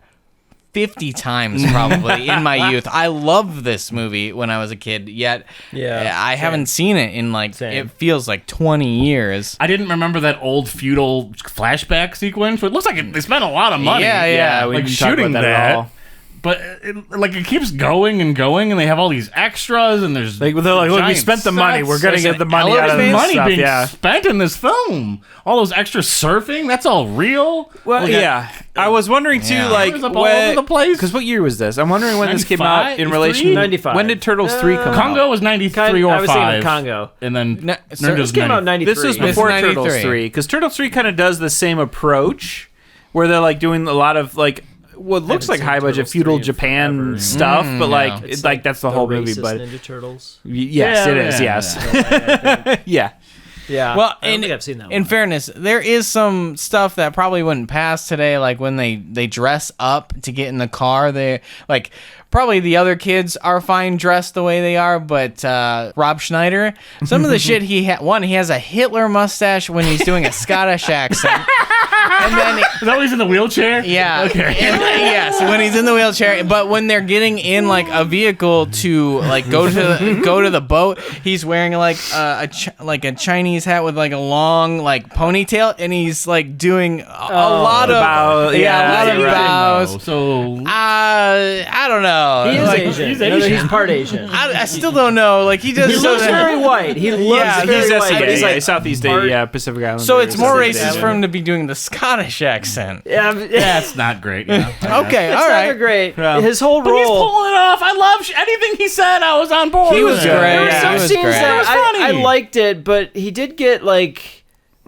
50 times probably in my youth. I loved this movie when I was a kid. Yet, I haven't seen it in like it feels like 20 years. I didn't remember that old feudal flashback sequence, but it looks like they spent a lot of money. Yeah. we like didn't talk shooting about that at all. But it keeps going and going, and they have all these extras, and there's Like, they're like, look, we giant spent the money. sets. We're gonna There's get the an money out of elevated this money stuff. being Yeah. spent in this film. All those extra surfing, that's all real. Well, Like, yeah. I was wondering too, Yeah. like, It was up all over the place. Because what year was this? I'm wondering when this came out 95? in relation. 95. When did Turtles 3 come out? Congo was 93 or I was 5. thinking of Congo. And then No, so Ninja's This came out in 93. This was It's before 93. Turtles 3, because Turtles 3 kind of does the same approach, where they're like doing a lot of like what looks like seen high budget Turtles feudal 3 in Japan forever. stuff, but like yeah. it's like that's the whole movie. racist But Ninja Turtles. yes, Yeah, it is. yeah, Yes, yeah. Yeah. Well, I don't think I've seen that in one. fairness, there is some stuff that probably wouldn't pass today, like when they dress up to get in the car. They like probably the other kids are fine dressed the way they are, but Rob Schneider, some of the shit he has a Hitler mustache when he's doing a Scottish accent, and then Is that when he's in the wheelchair? yeah, Okay. and, yes, when he's in the wheelchair, but when they're getting in like a vehicle to like go to the boat, he's wearing like a Chinese hat with like a long like ponytail, and he's like doing a lot of bow- a yeah, lot of right. bows. So I don't know. He is Like, Asian. he's No, Asian. he's part Asian. I still don't know. Like he does. He looks very white. He looks Yeah, very He's white. SCA, He's like Southeast part- Asia, Pacific Island. so it's more Pacific racist Asia. for him to be doing the Scottish accent. Yeah, that's not great. Yeah. Okay, it's all not right. great. Well, His whole But he's role. pulling it off. I love anything he said. I was on board. He was with. great. There were Yeah, some it was scenes great. that It was funny. I liked it, but he did get like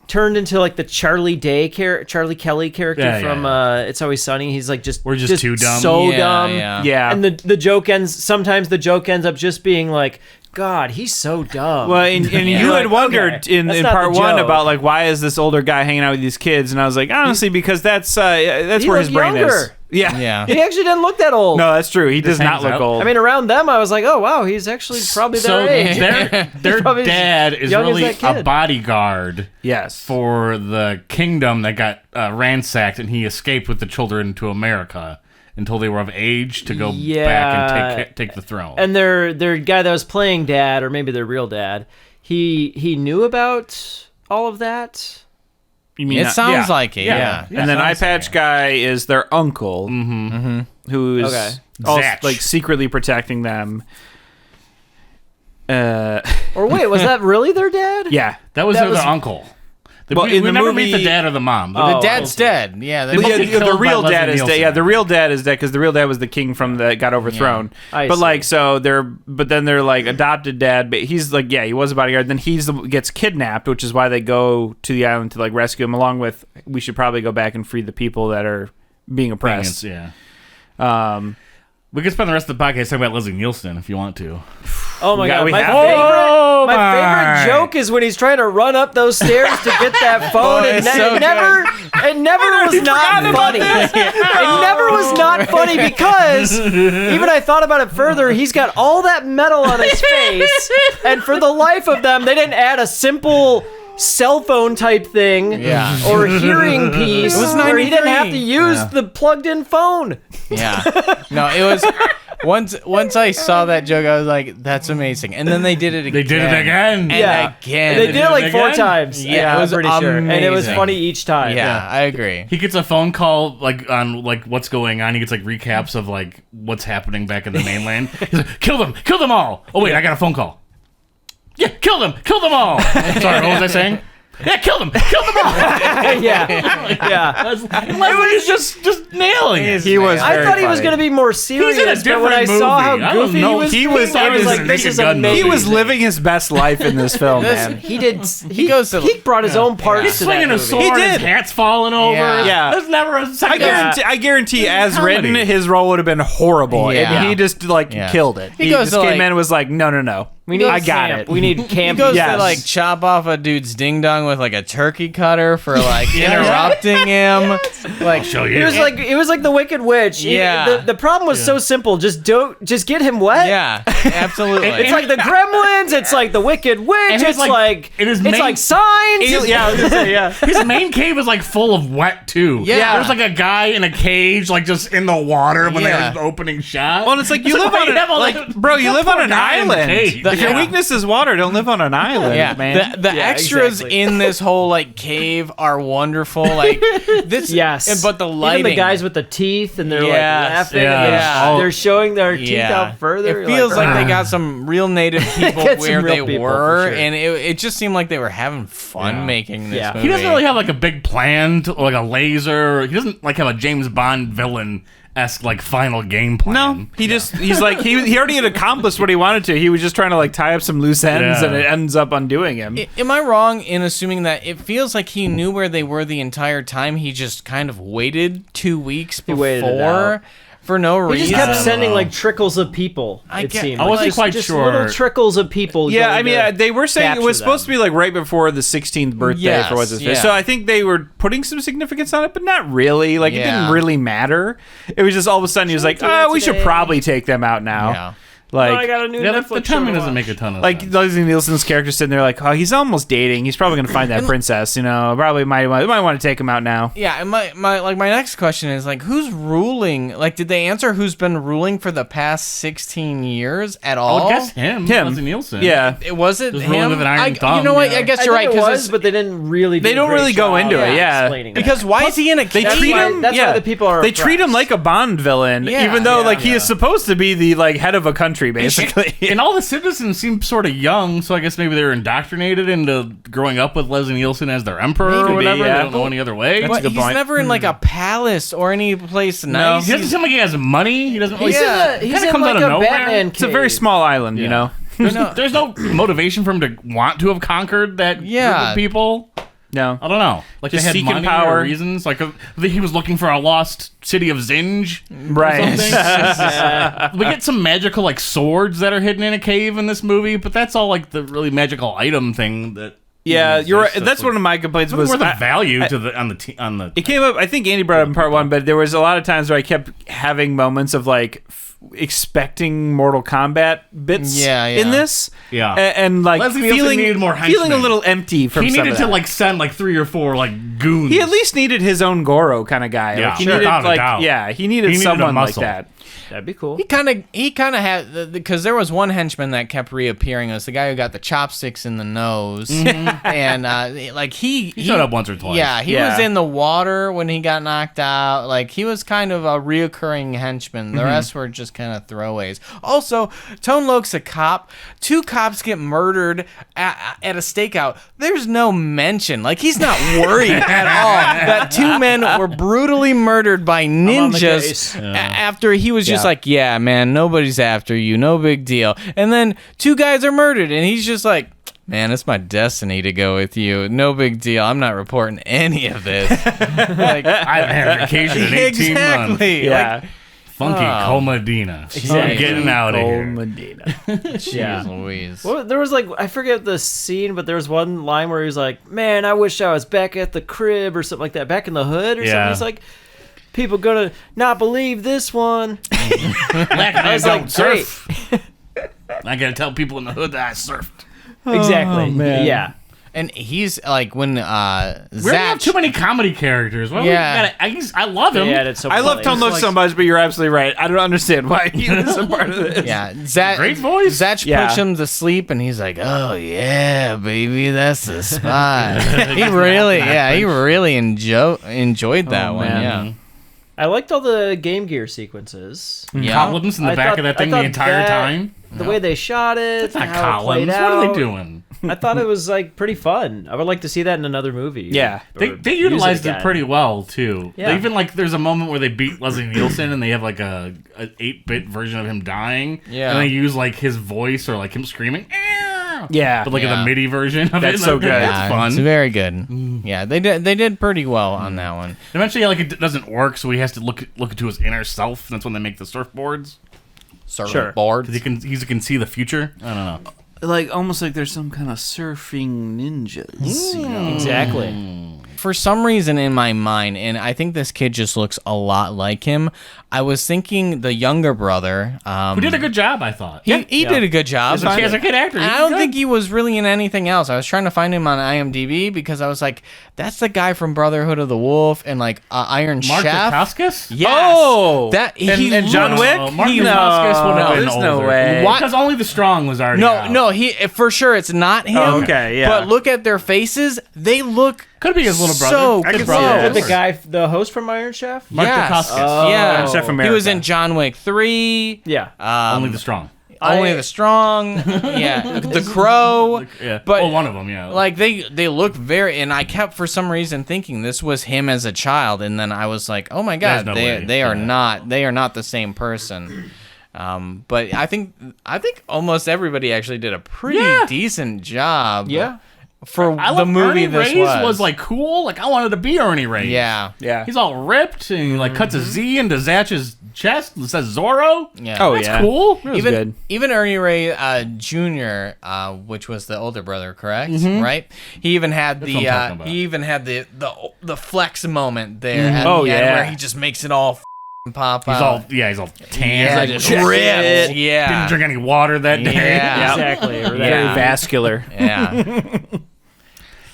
turned into like the Charlie Kelly character Yeah, from yeah. It's Always Sunny. He's like We're just too dumb. so Yeah, dumb. yeah. Yeah. And the joke ends. Sometimes the joke ends up just being like, God, he's so dumb. Well, and you had Like, wondered okay, in that's not part the one joke. about like why is this older guy hanging out with these kids, and I was like, honestly, because that's where his looked brain is. younger. Yeah. Yeah. he actually didn't look that old. No, that's true. He does not hangs look out. old. I mean, around them, I was like, oh wow, he's actually probably So their age. their probably as dad is young as really that kid. a bodyguard yes. for the kingdom that got ransacked, and he escaped with the children to America until they were of age to go back and take the throne. And their guy that was playing dad, or maybe their real dad, he knew about all of that. You mean It sounds yeah. like it. Yeah. And then Eye sounds Patch fair. Guy is their uncle, who's Okay. also, Zatch. like secretly protecting them. Or wait, was that really their dad? Yeah. that was that their was- uncle. Well, we in the never movie- meet the dad or the mom. Oh. The dad's dead. Yeah. They Well, both yeah, get the killed real by dad Leslie is dead. Nielsen. Yeah, the real dad is dead because the real dad was the king from that got overthrown. I But see. like, so but then they're like adopted dad. But he's like, yeah, he was a bodyguard. Then gets kidnapped, which is why they go to the island to like rescue him. Along with, we should probably go back and free the people that are being oppressed. Yeah. Um, We could spend the rest of the podcast talking about Leslie Nielsen if you want to. Oh my god, we my have- Oh, favorite my. joke is when he's trying to run up those stairs to get that phone, and it's so it never was not funny. It never was not funny because even I thought about it further. He's got all that metal on his face, and for the life of them, they didn't add a simple cell phone type thing, or hearing piece, where he didn't have to use the plugged-in phone. Yeah. No, it was once I saw that joke, I was like, "That's amazing." And then they did it again. They did it again. And again. They did it like 4 times. Yeah, I'm it was pretty sure, and it was amazing. funny each time. Yeah, I agree. He gets a phone call like on like what's going on. He gets like recaps of like what's happening back in the mainland. He's like, kill them all. Oh wait, I got a phone call. Yeah, kill them all. Sorry, what was I saying? Yeah, kill them all. yeah. Leslie's just nailing it. He was. I very thought he was funny. going to be more serious, He's in a but when I different saw movie. I how don't goofy know. he was, I was like, "This is amazing." He was living his best life in this film, man. He did. He goes to- He brought his own parts He's to swinging that a movie. sword. He His did. hat's falling over. Yeah. There's never a second. I guarantee, as comedy. written, his role would have been horrible, Yeah. and he just killed it. He goes just to, came like- in and was like, no. We need I got camp. it. We need He camp. goes Yes. to like chop off a dude's ding dong with like a turkey cutter for like interrupting him. Like show you. It was like the Wicked Witch. Yeah. The problem was so simple. Just get him wet. yeah, absolutely. It's like the Gremlins. It's like the Wicked Witch. And It's like it is it's main- like Signs. Yeah, I was gonna say, yeah. His main cave is like full of wet too. Yeah. There's like a guy in a cage, like just in the water when Yeah. they're opening shot. Well, it's like you live why on you have all like, that- bro, you that live on poor an guy in the island. cage. If your Yeah. weakness is water, don't live on an island, yeah, man. the extras exactly. in this whole like cave are wonderful. Like this, Yes. but the lighting, Even the guys with the teeth, and they're like Yes. laughing. Yeah. And Yeah. they're showing their teeth out further. It feels like they got some real native people Get some where real they people, were, for sure. and it just seemed like they were having fun Yeah. making this Yeah. movie. he doesn't really have like a big plan, to, like a laser. He doesn't like have a James Bond villain-esque like final game plan. No, he's like he already had accomplished what he wanted to. He was just trying to like tie up some loose ends, Yeah. and it ends up undoing him. Am I wrong in assuming that it feels like he knew where they were the entire time? He just kind of waited 2 weeks waited it before out. for no He reason. just kept don't sending know. like trickles of people. I It get- seemed. I wasn't Just- quite just sure. little trickles of people. Yeah, going I mean, to they were saying it capture was supposed to them. be like right before the 16th birthday Yes, for what's his face. yeah. So I think they were putting some significance on it, but not really. Like it Yeah. didn't really matter. It was just all of a sudden he was like, do that we should today." probably take them out now. Yeah. Like, I got a new Yeah, the Netflix timing show doesn't to make a watch. ton of like sense. Leslie Nielsen's character sitting there like, oh, he's almost dating. He's probably gonna find that princess. You know, probably might want to take him out now. Yeah, and my next question is like, who's ruling? Like, did they answer who's been ruling for the past 16 years at all? I guess him. Leslie Nielsen. Yeah. It was it Just him. ruling with an iron thumb, you know what? yeah. I guess I you're think right it was, because but they didn't really. They do a don't great really go job into it, yeah. explaining that. because why is he in a They cage? treat why- him. that's why the people are They treat him oppressed. like a Bond villain, Yeah, even though yeah, like he is supposed to be the like head of a country, basically. And all the citizens seem sort of young, so I guess maybe they're indoctrinated into growing up with Leslie Nielsen as their emperor Maybe, or whatever. yeah. They don't know any other way. That's But a good he's point. never in like a palace or any place nice. He doesn't seem like he has money. He doesn't really. Yeah. He's kinda in comes like out of a nowhere. Batman It's a very cave. small island, you know. There's no motivation for him to want to have conquered that group Yeah. of people. No. I don't know. Like Just they had seeking money power. or reasons. Like he was looking for a lost city of Zinj. Right. We get some magical like swords that are hidden in a cave in this movie, but that's all like the really magical item thing that. Yeah, exists. you're right. That's one of my complaints was worth I- of value to the on the. it came up. I think Andy brought it up in part one, but there was a lot of times where I kept having moments of like expecting Mortal Kombat bits Yeah, yeah. in this. Yeah. And like Leslie Nielsen feeling needed more feeling a henchmen. little empty from He some needed of to that. like send like 3 or 4 like goons. He at least needed his own Goro kind of guy. Yeah, like, he sure. needed Without a like doubt. yeah, he needed He needed a someone like muscle. that. That'd be cool. He kind of had because there was one henchman that kept reappearing. It was the guy who got the chopsticks in the nose, and like he showed up once or twice. Yeah, he Yeah. was in the water when he got knocked out. Like he was kind of a reoccurring henchman. The rest were just kind of throwaways. Also, Tone Loc's a cop. 2 cops get murdered at a stakeout. There's no mention. Like he's not worried at all that 2 men were brutally murdered by on the ninjas. case. After he was just Yeah. like, yeah, man, nobody's after you, no big deal. And then 2 guys are murdered, and he's just like, man, it's my destiny to go with you. No big deal. I'm not reporting any of this. Like, I haven't had a vacation in 18 months. exactly. Yeah. Like, Funky Comedina. I'm getting out of here. Medina. jeez Louise. Well, there was like I forget the scene, but there was one line where he's like, "Man, I wish I was back at the crib or something like that, back in the hood or something." Yeah. He's like, "People gonna not believe this one." Black man was don't like, surf. I gotta tell people in the hood that I surfed. Exactly. man. Yeah. And he's like when We don't have Zach. too many comedy characters. Well, Yeah. I love him. They added so I love Tone Loc so much, but you're absolutely right. I don't understand why he was a part of this. Yeah, Zach. Great voice. Zach Yeah. puts him to sleep, and he's like, "Oh yeah, baby, that's the spot." he really enjoyed that one. man. Yeah. I liked all the Game Gear sequences. Yeah. Collins in the I back thought- of that I thing the thought entire that- time. The way they shot it, It's not how it played Collins. What are out. they doing? I thought it was like pretty fun. I would like to see that in another movie. Yeah. Or They use utilized it again. pretty well too. Yeah. They even like there's a moment where they beat Leslie Nielsen and they have like a 8-bit version of him dying. Yeah. And they use like his voice or like him screaming. "Ah!" Yeah. But like Yeah. the MIDI version of That's it. so good. That's fun. It's very good. Yeah, they did pretty well on that one. Eventually, like it doesn't work, so he has to look into his inner self. And that's when they make the surfboards. Surfboards. Because he can see the future. I don't know. Like almost like there's some kind of surfing ninjas. You know? Exactly. For some reason in my mind, and I think this kid just looks a lot like him, I was thinking the younger brother. Who did a good job, I thought. He did a good job. As a kid actor. I don't think he was really in anything else. I was trying to find him on IMDb because I was like, that's the guy from Brotherhood of the Wolf and like Iron Mark Chef. Dacascos? Yes. Oh! That And John looks- Wick? Mark He- Dacascos would have no, been there's no older. way. Why- Because Only the Strong was already out. No, he for sure it's not him. Oh, okay, yeah. But look at their faces; they look Could be his little brother. so I could see close. that. The guy, the host from Iron Chef. Mark Yes. Dacascos. Yeah, Chef he America. was in John Wick 3. Yeah. Only the Strong. Only the Strong. Yeah, The Crow. Yeah. But one of them, yeah. like they look very, and I kept for some reason thinking this was him as a child, and then I was like, oh my god, There's no way. they are Yeah. not the same person. But I think almost everybody actually did a pretty decent job. Yeah. For I the love movie Ernie this Reyes was. like cool. Like I wanted to be Ernie Reyes. Yeah. Yeah. He's all ripped and he like cuts a Z into Zatch's chest. It says Zorro. Yeah. Oh, That's yeah. cool. It was even good. even Ernie Ray Jr., which was the older brother, correct? Right? He even had what I'm talking about. he even had the flex moment there at Oh, the end yeah. where he just makes it all pop He's out. all tan. yeah, He's just like, ripped. Didn't Yeah. drink any water that day. Yeah. Exactly. Or that. Very vascular. Yeah.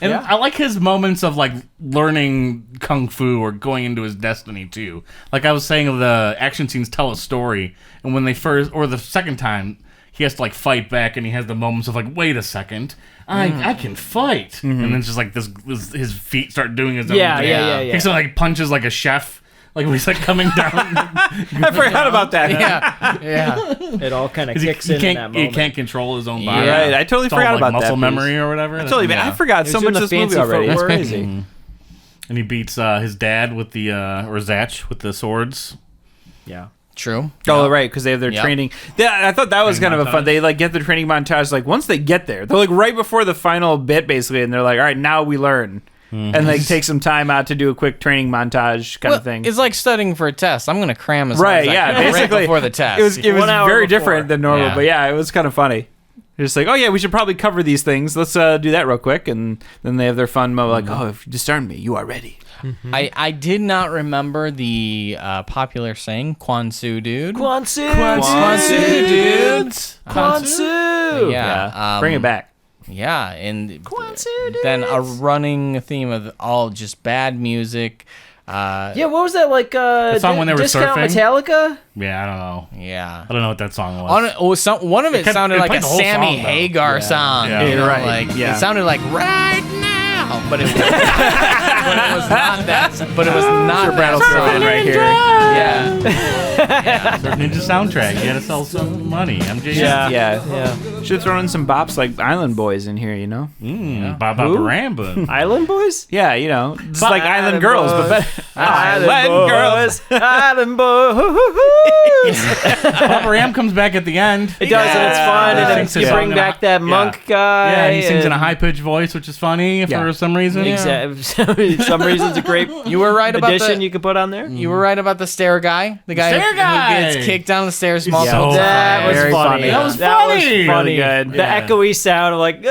And I like his moments of like learning kung fu or going into his destiny too. Like I was saying, the action scenes tell a story, and when they first or the second time he has to like fight back, and he has the moments of like, wait a second, I can fight, and then it's just like this his feet start doing his own Yeah, thing. yeah, yeah, yeah. He sort of like punches like a chef. Like when he's like coming down, I forgot about that. Yeah. Yeah. It all kind of 'cause kicks he in that can't he moment. can't control his own body. Yeah. Right, I totally It's all, forgot like, about muscle that. memory or whatever. Totally, man. Yeah. I forgot He so was much doing of the this movie fancy already. It's footwork. crazy. And he beats his dad with the or Zatch with the swords. Yeah. True. Oh, right, because they have their Yep. training. I thought that was kind Training of a fun. montage. They like get the training montage. Like once they get there, they're like right before the final bit, basically, and they're like, "All right, now we learn," and they take some time out to do a quick training montage kind Well, of thing. it's like studying for a test. I'm gonna cram as Right? hard as I Yeah. can Basically, right before the test. It was 1 hour very before. different than normal, Yeah. but yeah, it was kind of funny. They're just like, "Oh yeah, we should probably cover these things. Let's do that real quick," and then they have their fun moment. Like, "Oh, if you discern me, you are ready." I did not remember the popular saying Kwansu dude. Kwansu. Kwansu dudes. Kwansu. Yeah. Bring it back. Yeah, and Kwansu then a dudes. running theme of all just bad music. Yeah, what was that like? song when they were Discount surfing? Metallica. Yeah, I don't know. Yeah. I don't know what that song was. One of it sounded it like played a the whole Sammy song, though. Hagar song. Yeah. you know, Right, Like, yeah. It sounded like right now, but it was, but it was not that. But it was not that song right here. Yeah. Surf Ninja soundtrack. You gotta sell some money. MJ. Yeah. Should throw in some bops like Island Boys in here, you know? Baba Baramba. Island Boys. Yeah, you know, just like Island Girls, but better. Island Girls. Island Boys. Baba Ram comes back at the end. It does, and it's fun, and Sings then his you bring song in back that monk guy. Yeah, he sings in a and- high pitched voice, which is funny for some reason. Exactly. Some reason's a great You were right about addition the. you could put on there. You were right about the stair guy. The guy stair guy! who gets kicked down the stairs multiple so times. That was Very funny. funny. That was That was funny. funny. Really good. The Yeah. echoey sound of like, and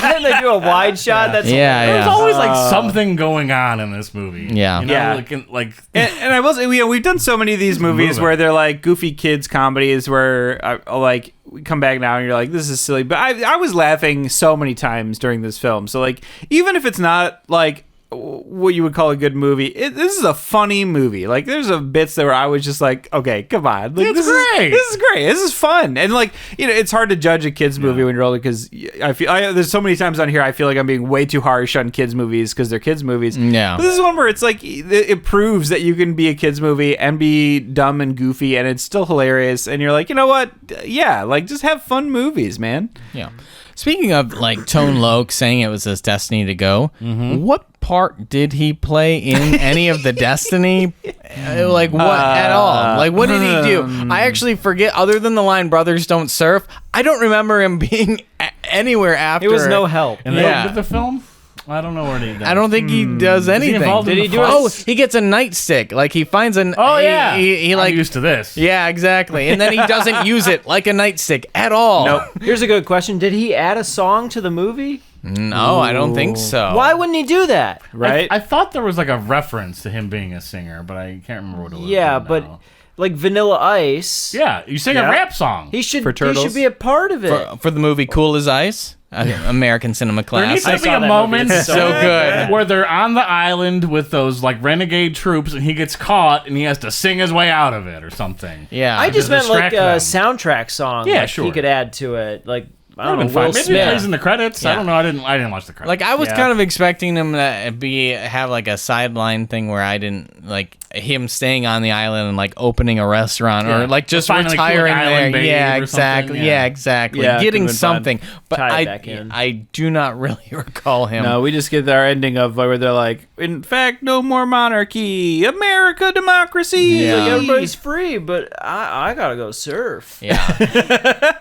then they do a wide shot. That's Yeah, There's yeah. always like something going on in this movie. Yeah. You know, Yeah. like And I will say, we've done so many of these movies moving. where they're like goofy kids comedies where like we come back now and you're like, this is silly. But I was laughing so many times during this film. So like, even if it's not like what you would call a good movie, this is a funny movie. Like, there's bits that where I was just like, okay, come on, like, It's great. This is great. This is fun. And like, it's hard to judge a kids movie when you're older because I feel there's so many times on here I feel like I'm being way too harsh on kids movies because they're kids movies. Yeah. But this is one where it's like it proves that you can be a kids movie and be dumb and goofy and it's still hilarious. And you're like, you know what? Yeah, like just have fun movies, man. Yeah. Speaking of like Tone Loc saying it was his destiny to go, what part did he play in any of the Destiny? Like what at all? Like what did he do? I actually forget. Other than the line "Brothers don't surf," I don't remember him being anywhere after. It was no help. And they did the film? I don't know what he did. I don't think he does anything. involved in Did the he do? fight? Oh, he gets a nightstick. Like he finds an. Oh, yeah. He I'm like used to this. Yeah, exactly. And then he doesn't use it like a nightstick at all. Nope. Here's a good question. Did he add a song to the movie? No, I don't think so. Why wouldn't he do that? Right? I thought there was like a reference to him being a singer, but I can't remember what it was. Yeah, right but now. like Vanilla Ice, Yeah, you sing a rap song. he should For Turtles? be a part of it. For the movie Cool as Ice, American cinema There needs classic. to be saw a that moment movie. It's so good. where they're on the island with those like renegade troops and he gets caught and he has to sing his way out of it or something. Yeah, I just to meant like distract a them. sound song. Yeah, like, sure. He could add to it. Like I don't know, Fine. Will Maybe Smith. it plays in the credits. I Yeah. don't know. I didn't watch the credits. like I was Yeah. kind of expecting him to have like a sideline thing where I didn't like him staying on the island and like opening a restaurant Yeah. or like just Or finding, like, retiring like, there. Island Babe Yeah, or exactly. something, Yeah, yeah. exactly. Yeah, Getting could've been something, but Tie it I back in. I do not really recall him. No, we just get our ending of where they're like, in fact, no more monarchy, America, democracy. Yeah. Like everybody's free, but I gotta go surf. Yeah,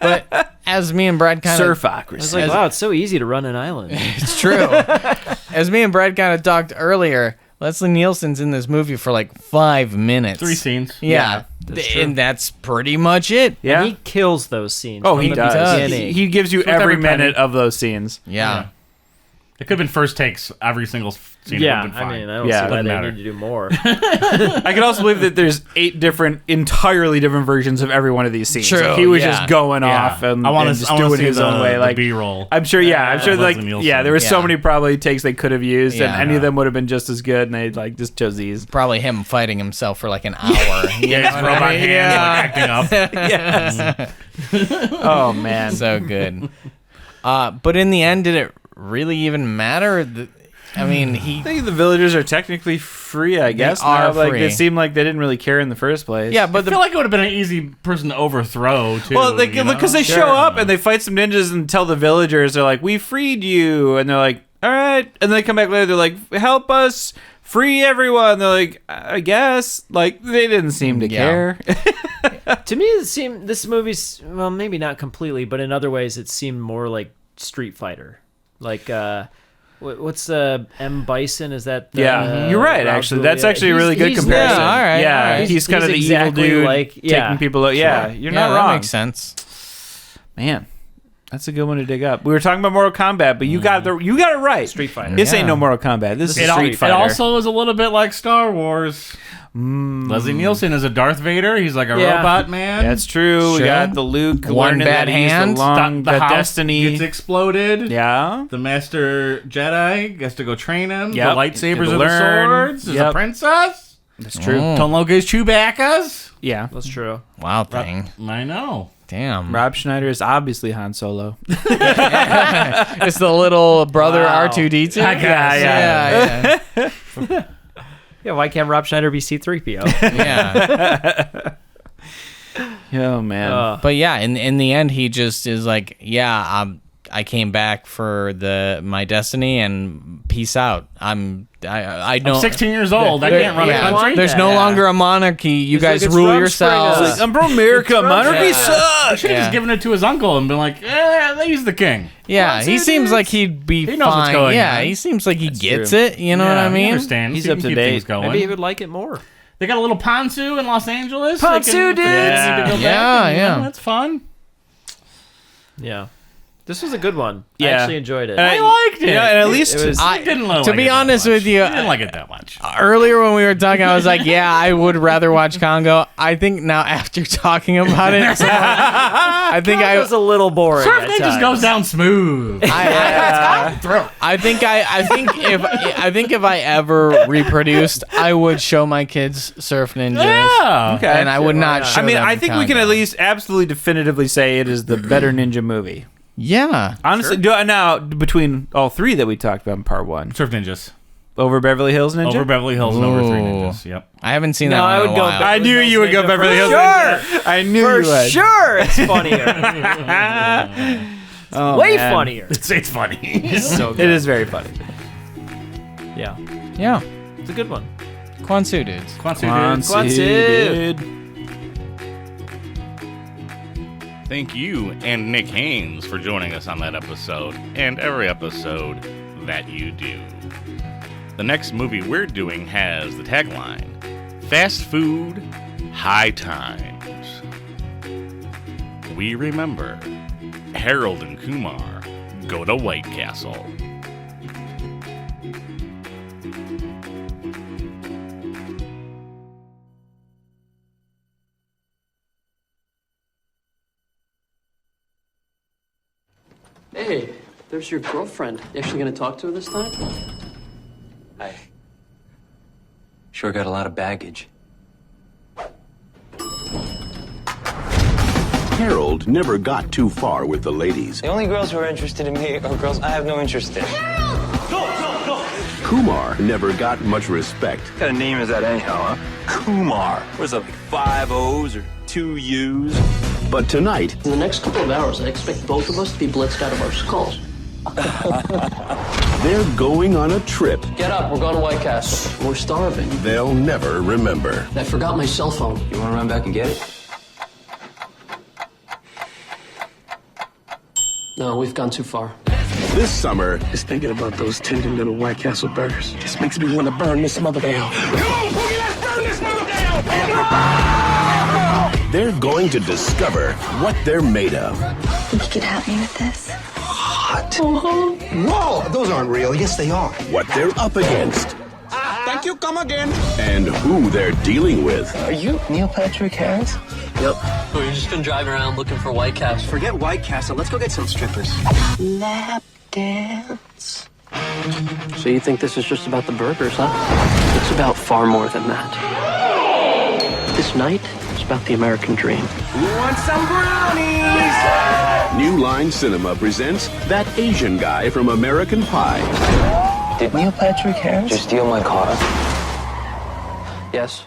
but as me and Brad kind of I was like, wow, it's so easy to run an island. It's true. As me and Brad kind of talked earlier, Leslie Nielsen's in this movie for like 5 minutes. 3 scenes. Yeah, and that's pretty much it. Yeah. And he kills those scenes. Oh, from he the does. beginning. He gives you With every every penny. minute of those scenes. Yeah. It could have been first takes. Every single scene Yeah, would have been I fine. mean, I don't Yeah, see why doesn't they matter. need to do more. I can also believe that there's 8 different, entirely different versions of every one of these scenes. True, Like, he was yeah. just going Yeah. off and, I wanna and just I wanna doing see his own way. the Like B-roll. I'm sure, I'm sure, like, Leslie Nielsen. yeah, there were so Yeah. many probably takes they could have used, Yeah. and any of them would have been just as good, and they like just chose these. Probably him fighting himself for like an hour. Yeah, his robot hands like acting up. Oh man, So good. But in the end, did it really even matter? I mean, I think the villagers are technically free. I guess are now. Like free. it seemed like they didn't really care in the first place. Yeah, I but feel like it would have been an easy person to overthrow too. Well, you know? because they show up and they fight some ninjas and tell the villagers, they're like, "We freed you," and they're like, "All right," and they come back later, they're like, "Help us free everyone." They're like, "I guess." Like they didn't seem to care. To me, it seemed this movie's well, maybe not completely, but in other ways, it seemed more like Street Fighter. Like, what's M. Bison? Is that? Yeah, you're right. Raul Actually, Julia? that's actually a really good He's- comparison. Yeah, all right, Yeah, all right. he's kind of the He's evil exactly dude like- yeah. taking people out. Yeah, you're yeah, not that wrong. makes sense. Man, that's a good one to dig up. We were talking about Mortal Kombat, but you got it right. Street Fighter. This ain't Yeah. no Mortal Kombat. This is It, Street Fighter. it also is a little bit like Star Wars. Leslie Nielsen is a Darth Vader. He's like a Yeah. robot man. That's true. We Sure. got the Luke One learning bad that he's hand. the long the house destiny. gets exploded. Yeah. The Master Jedi has to go train him. Yep. The lightsabers To are learn. the swords. There's Yep. a princess. That's true. Tone Loc is Chewbacca's. Yeah. That's true. Wow, thing. I know. Damn. Rob Schneider is obviously Han Solo. It's the little brother Wow. R2D2. Yeah. Yeah. Yeah, why can't Rob Schneider be C-3PO? Yeah. Oh man. But yeah, in the end, he just is like, yeah, I came back for my destiny and peace out. I don't. I'm 16 years old. I can't run a Yeah, country. there's no longer a monarchy. You He's like, guys "It's rule Rumspringa." yourselves. It's like, I'm from America. Monarchy Yeah. sucks. Should have Yeah. just given it to his uncle and been like, he's the king. Yeah, he seems like he'd be He knows what's fine. going Yeah, on. he seems like he gets true. it. You know what I He mean? understands. He's He up can to keep date. things going. Maybe he would like it more. They got a little Ponsu in Los Angeles. Ponsu They can- dudes! they need to go back Yeah, and, yeah. That's fun. Yeah. This was a good one. I Yeah. actually enjoyed it. I liked it. and at least It was- I didn't like to it be that honest much. with you, I didn't like it that much. earlier when we were talking, I was like, yeah, I would rather watch Congo. I think now after talking about it, I think It was a little boring. Surf at Ninjas times. goes down smooth. I think if I ever reproduced, I would show my kids Surf Ninjas. Yeah. Okay. And I would not show I mean, them I think we can Congo. at least absolutely definitively say it is the better ninja movie. Yeah. Honestly, now between all three that we talked about in part one, Surf Ninjas. over Beverly Hills Ninja. Over Beverly Hills and over Three Ooh. Ninjas. Yep. I haven't seen that No, one I in would a go while. I knew you would go Beverly Hills. Sure. I knew For you would. sure, it's funnier. Oh, Way man. funnier. It's funny. So It good. is very funny. Yeah, Yeah. it's a good one. Kwansu dudes. Kwansu. Dude. Thank you and Nick Haynes for joining us on that episode and every episode that you do. The next movie we're doing has the tagline, Fast Food, High Times. We remember Harold and Kumar go to White Castle. Hey, there's your girlfriend. You actually gonna talk to her this time? I sure got a lot of baggage. Harold never got too far with the ladies. The only girls who are interested in me are girls I have no interest in. Kumar never got much respect. What kind of name is that anyhow, huh? Kumar. What's up, like 5 O's or 2 U's? But tonight, In the next couple of hours, I expect both of us to be blitzed out of our skulls. they're going on a trip Get up, we're going to White Castle. We're starving. they'll never remember. I forgot my cell phone. You want to run back and get it? No, we've gone too far. This summer, Just thinking about those tender little White Castle burgers just makes me want to burn this mother down. they're going to discover what they're made of. Think you could help me with this? Whoa, those aren't real. Yes, they are. What they're up against. Thank you, come again. And who they're dealing with. Are you Neil Patrick Harris? Yep. So you're just gonna drive around looking for White Castle. Forget White Castle. Let's go get some strippers. Lap dance. So you think this is just about the burgers, huh? It's about far more than that. This night is about the American dream. Want some brownies? New Line Cinema presents That Asian Guy from American Pie. Did Neil Patrick Harris Just steal my car. Yes.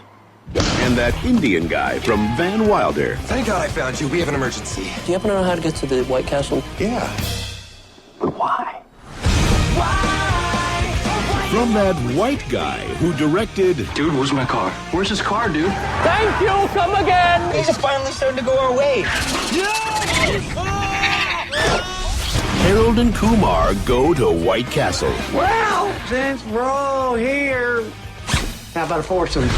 And That Indian Guy from Van Wilder. Thank God I found you. We have an emergency. Do you happen to know how to get to the White Castle? Yeah. But why? From that white guy who directed Dude, where's my car? Where's his car, dude? Thank you, come again! Things are finally starting to go our way. Harold and Kumar Go to White Castle. Well, since we're all here, how about a foursome?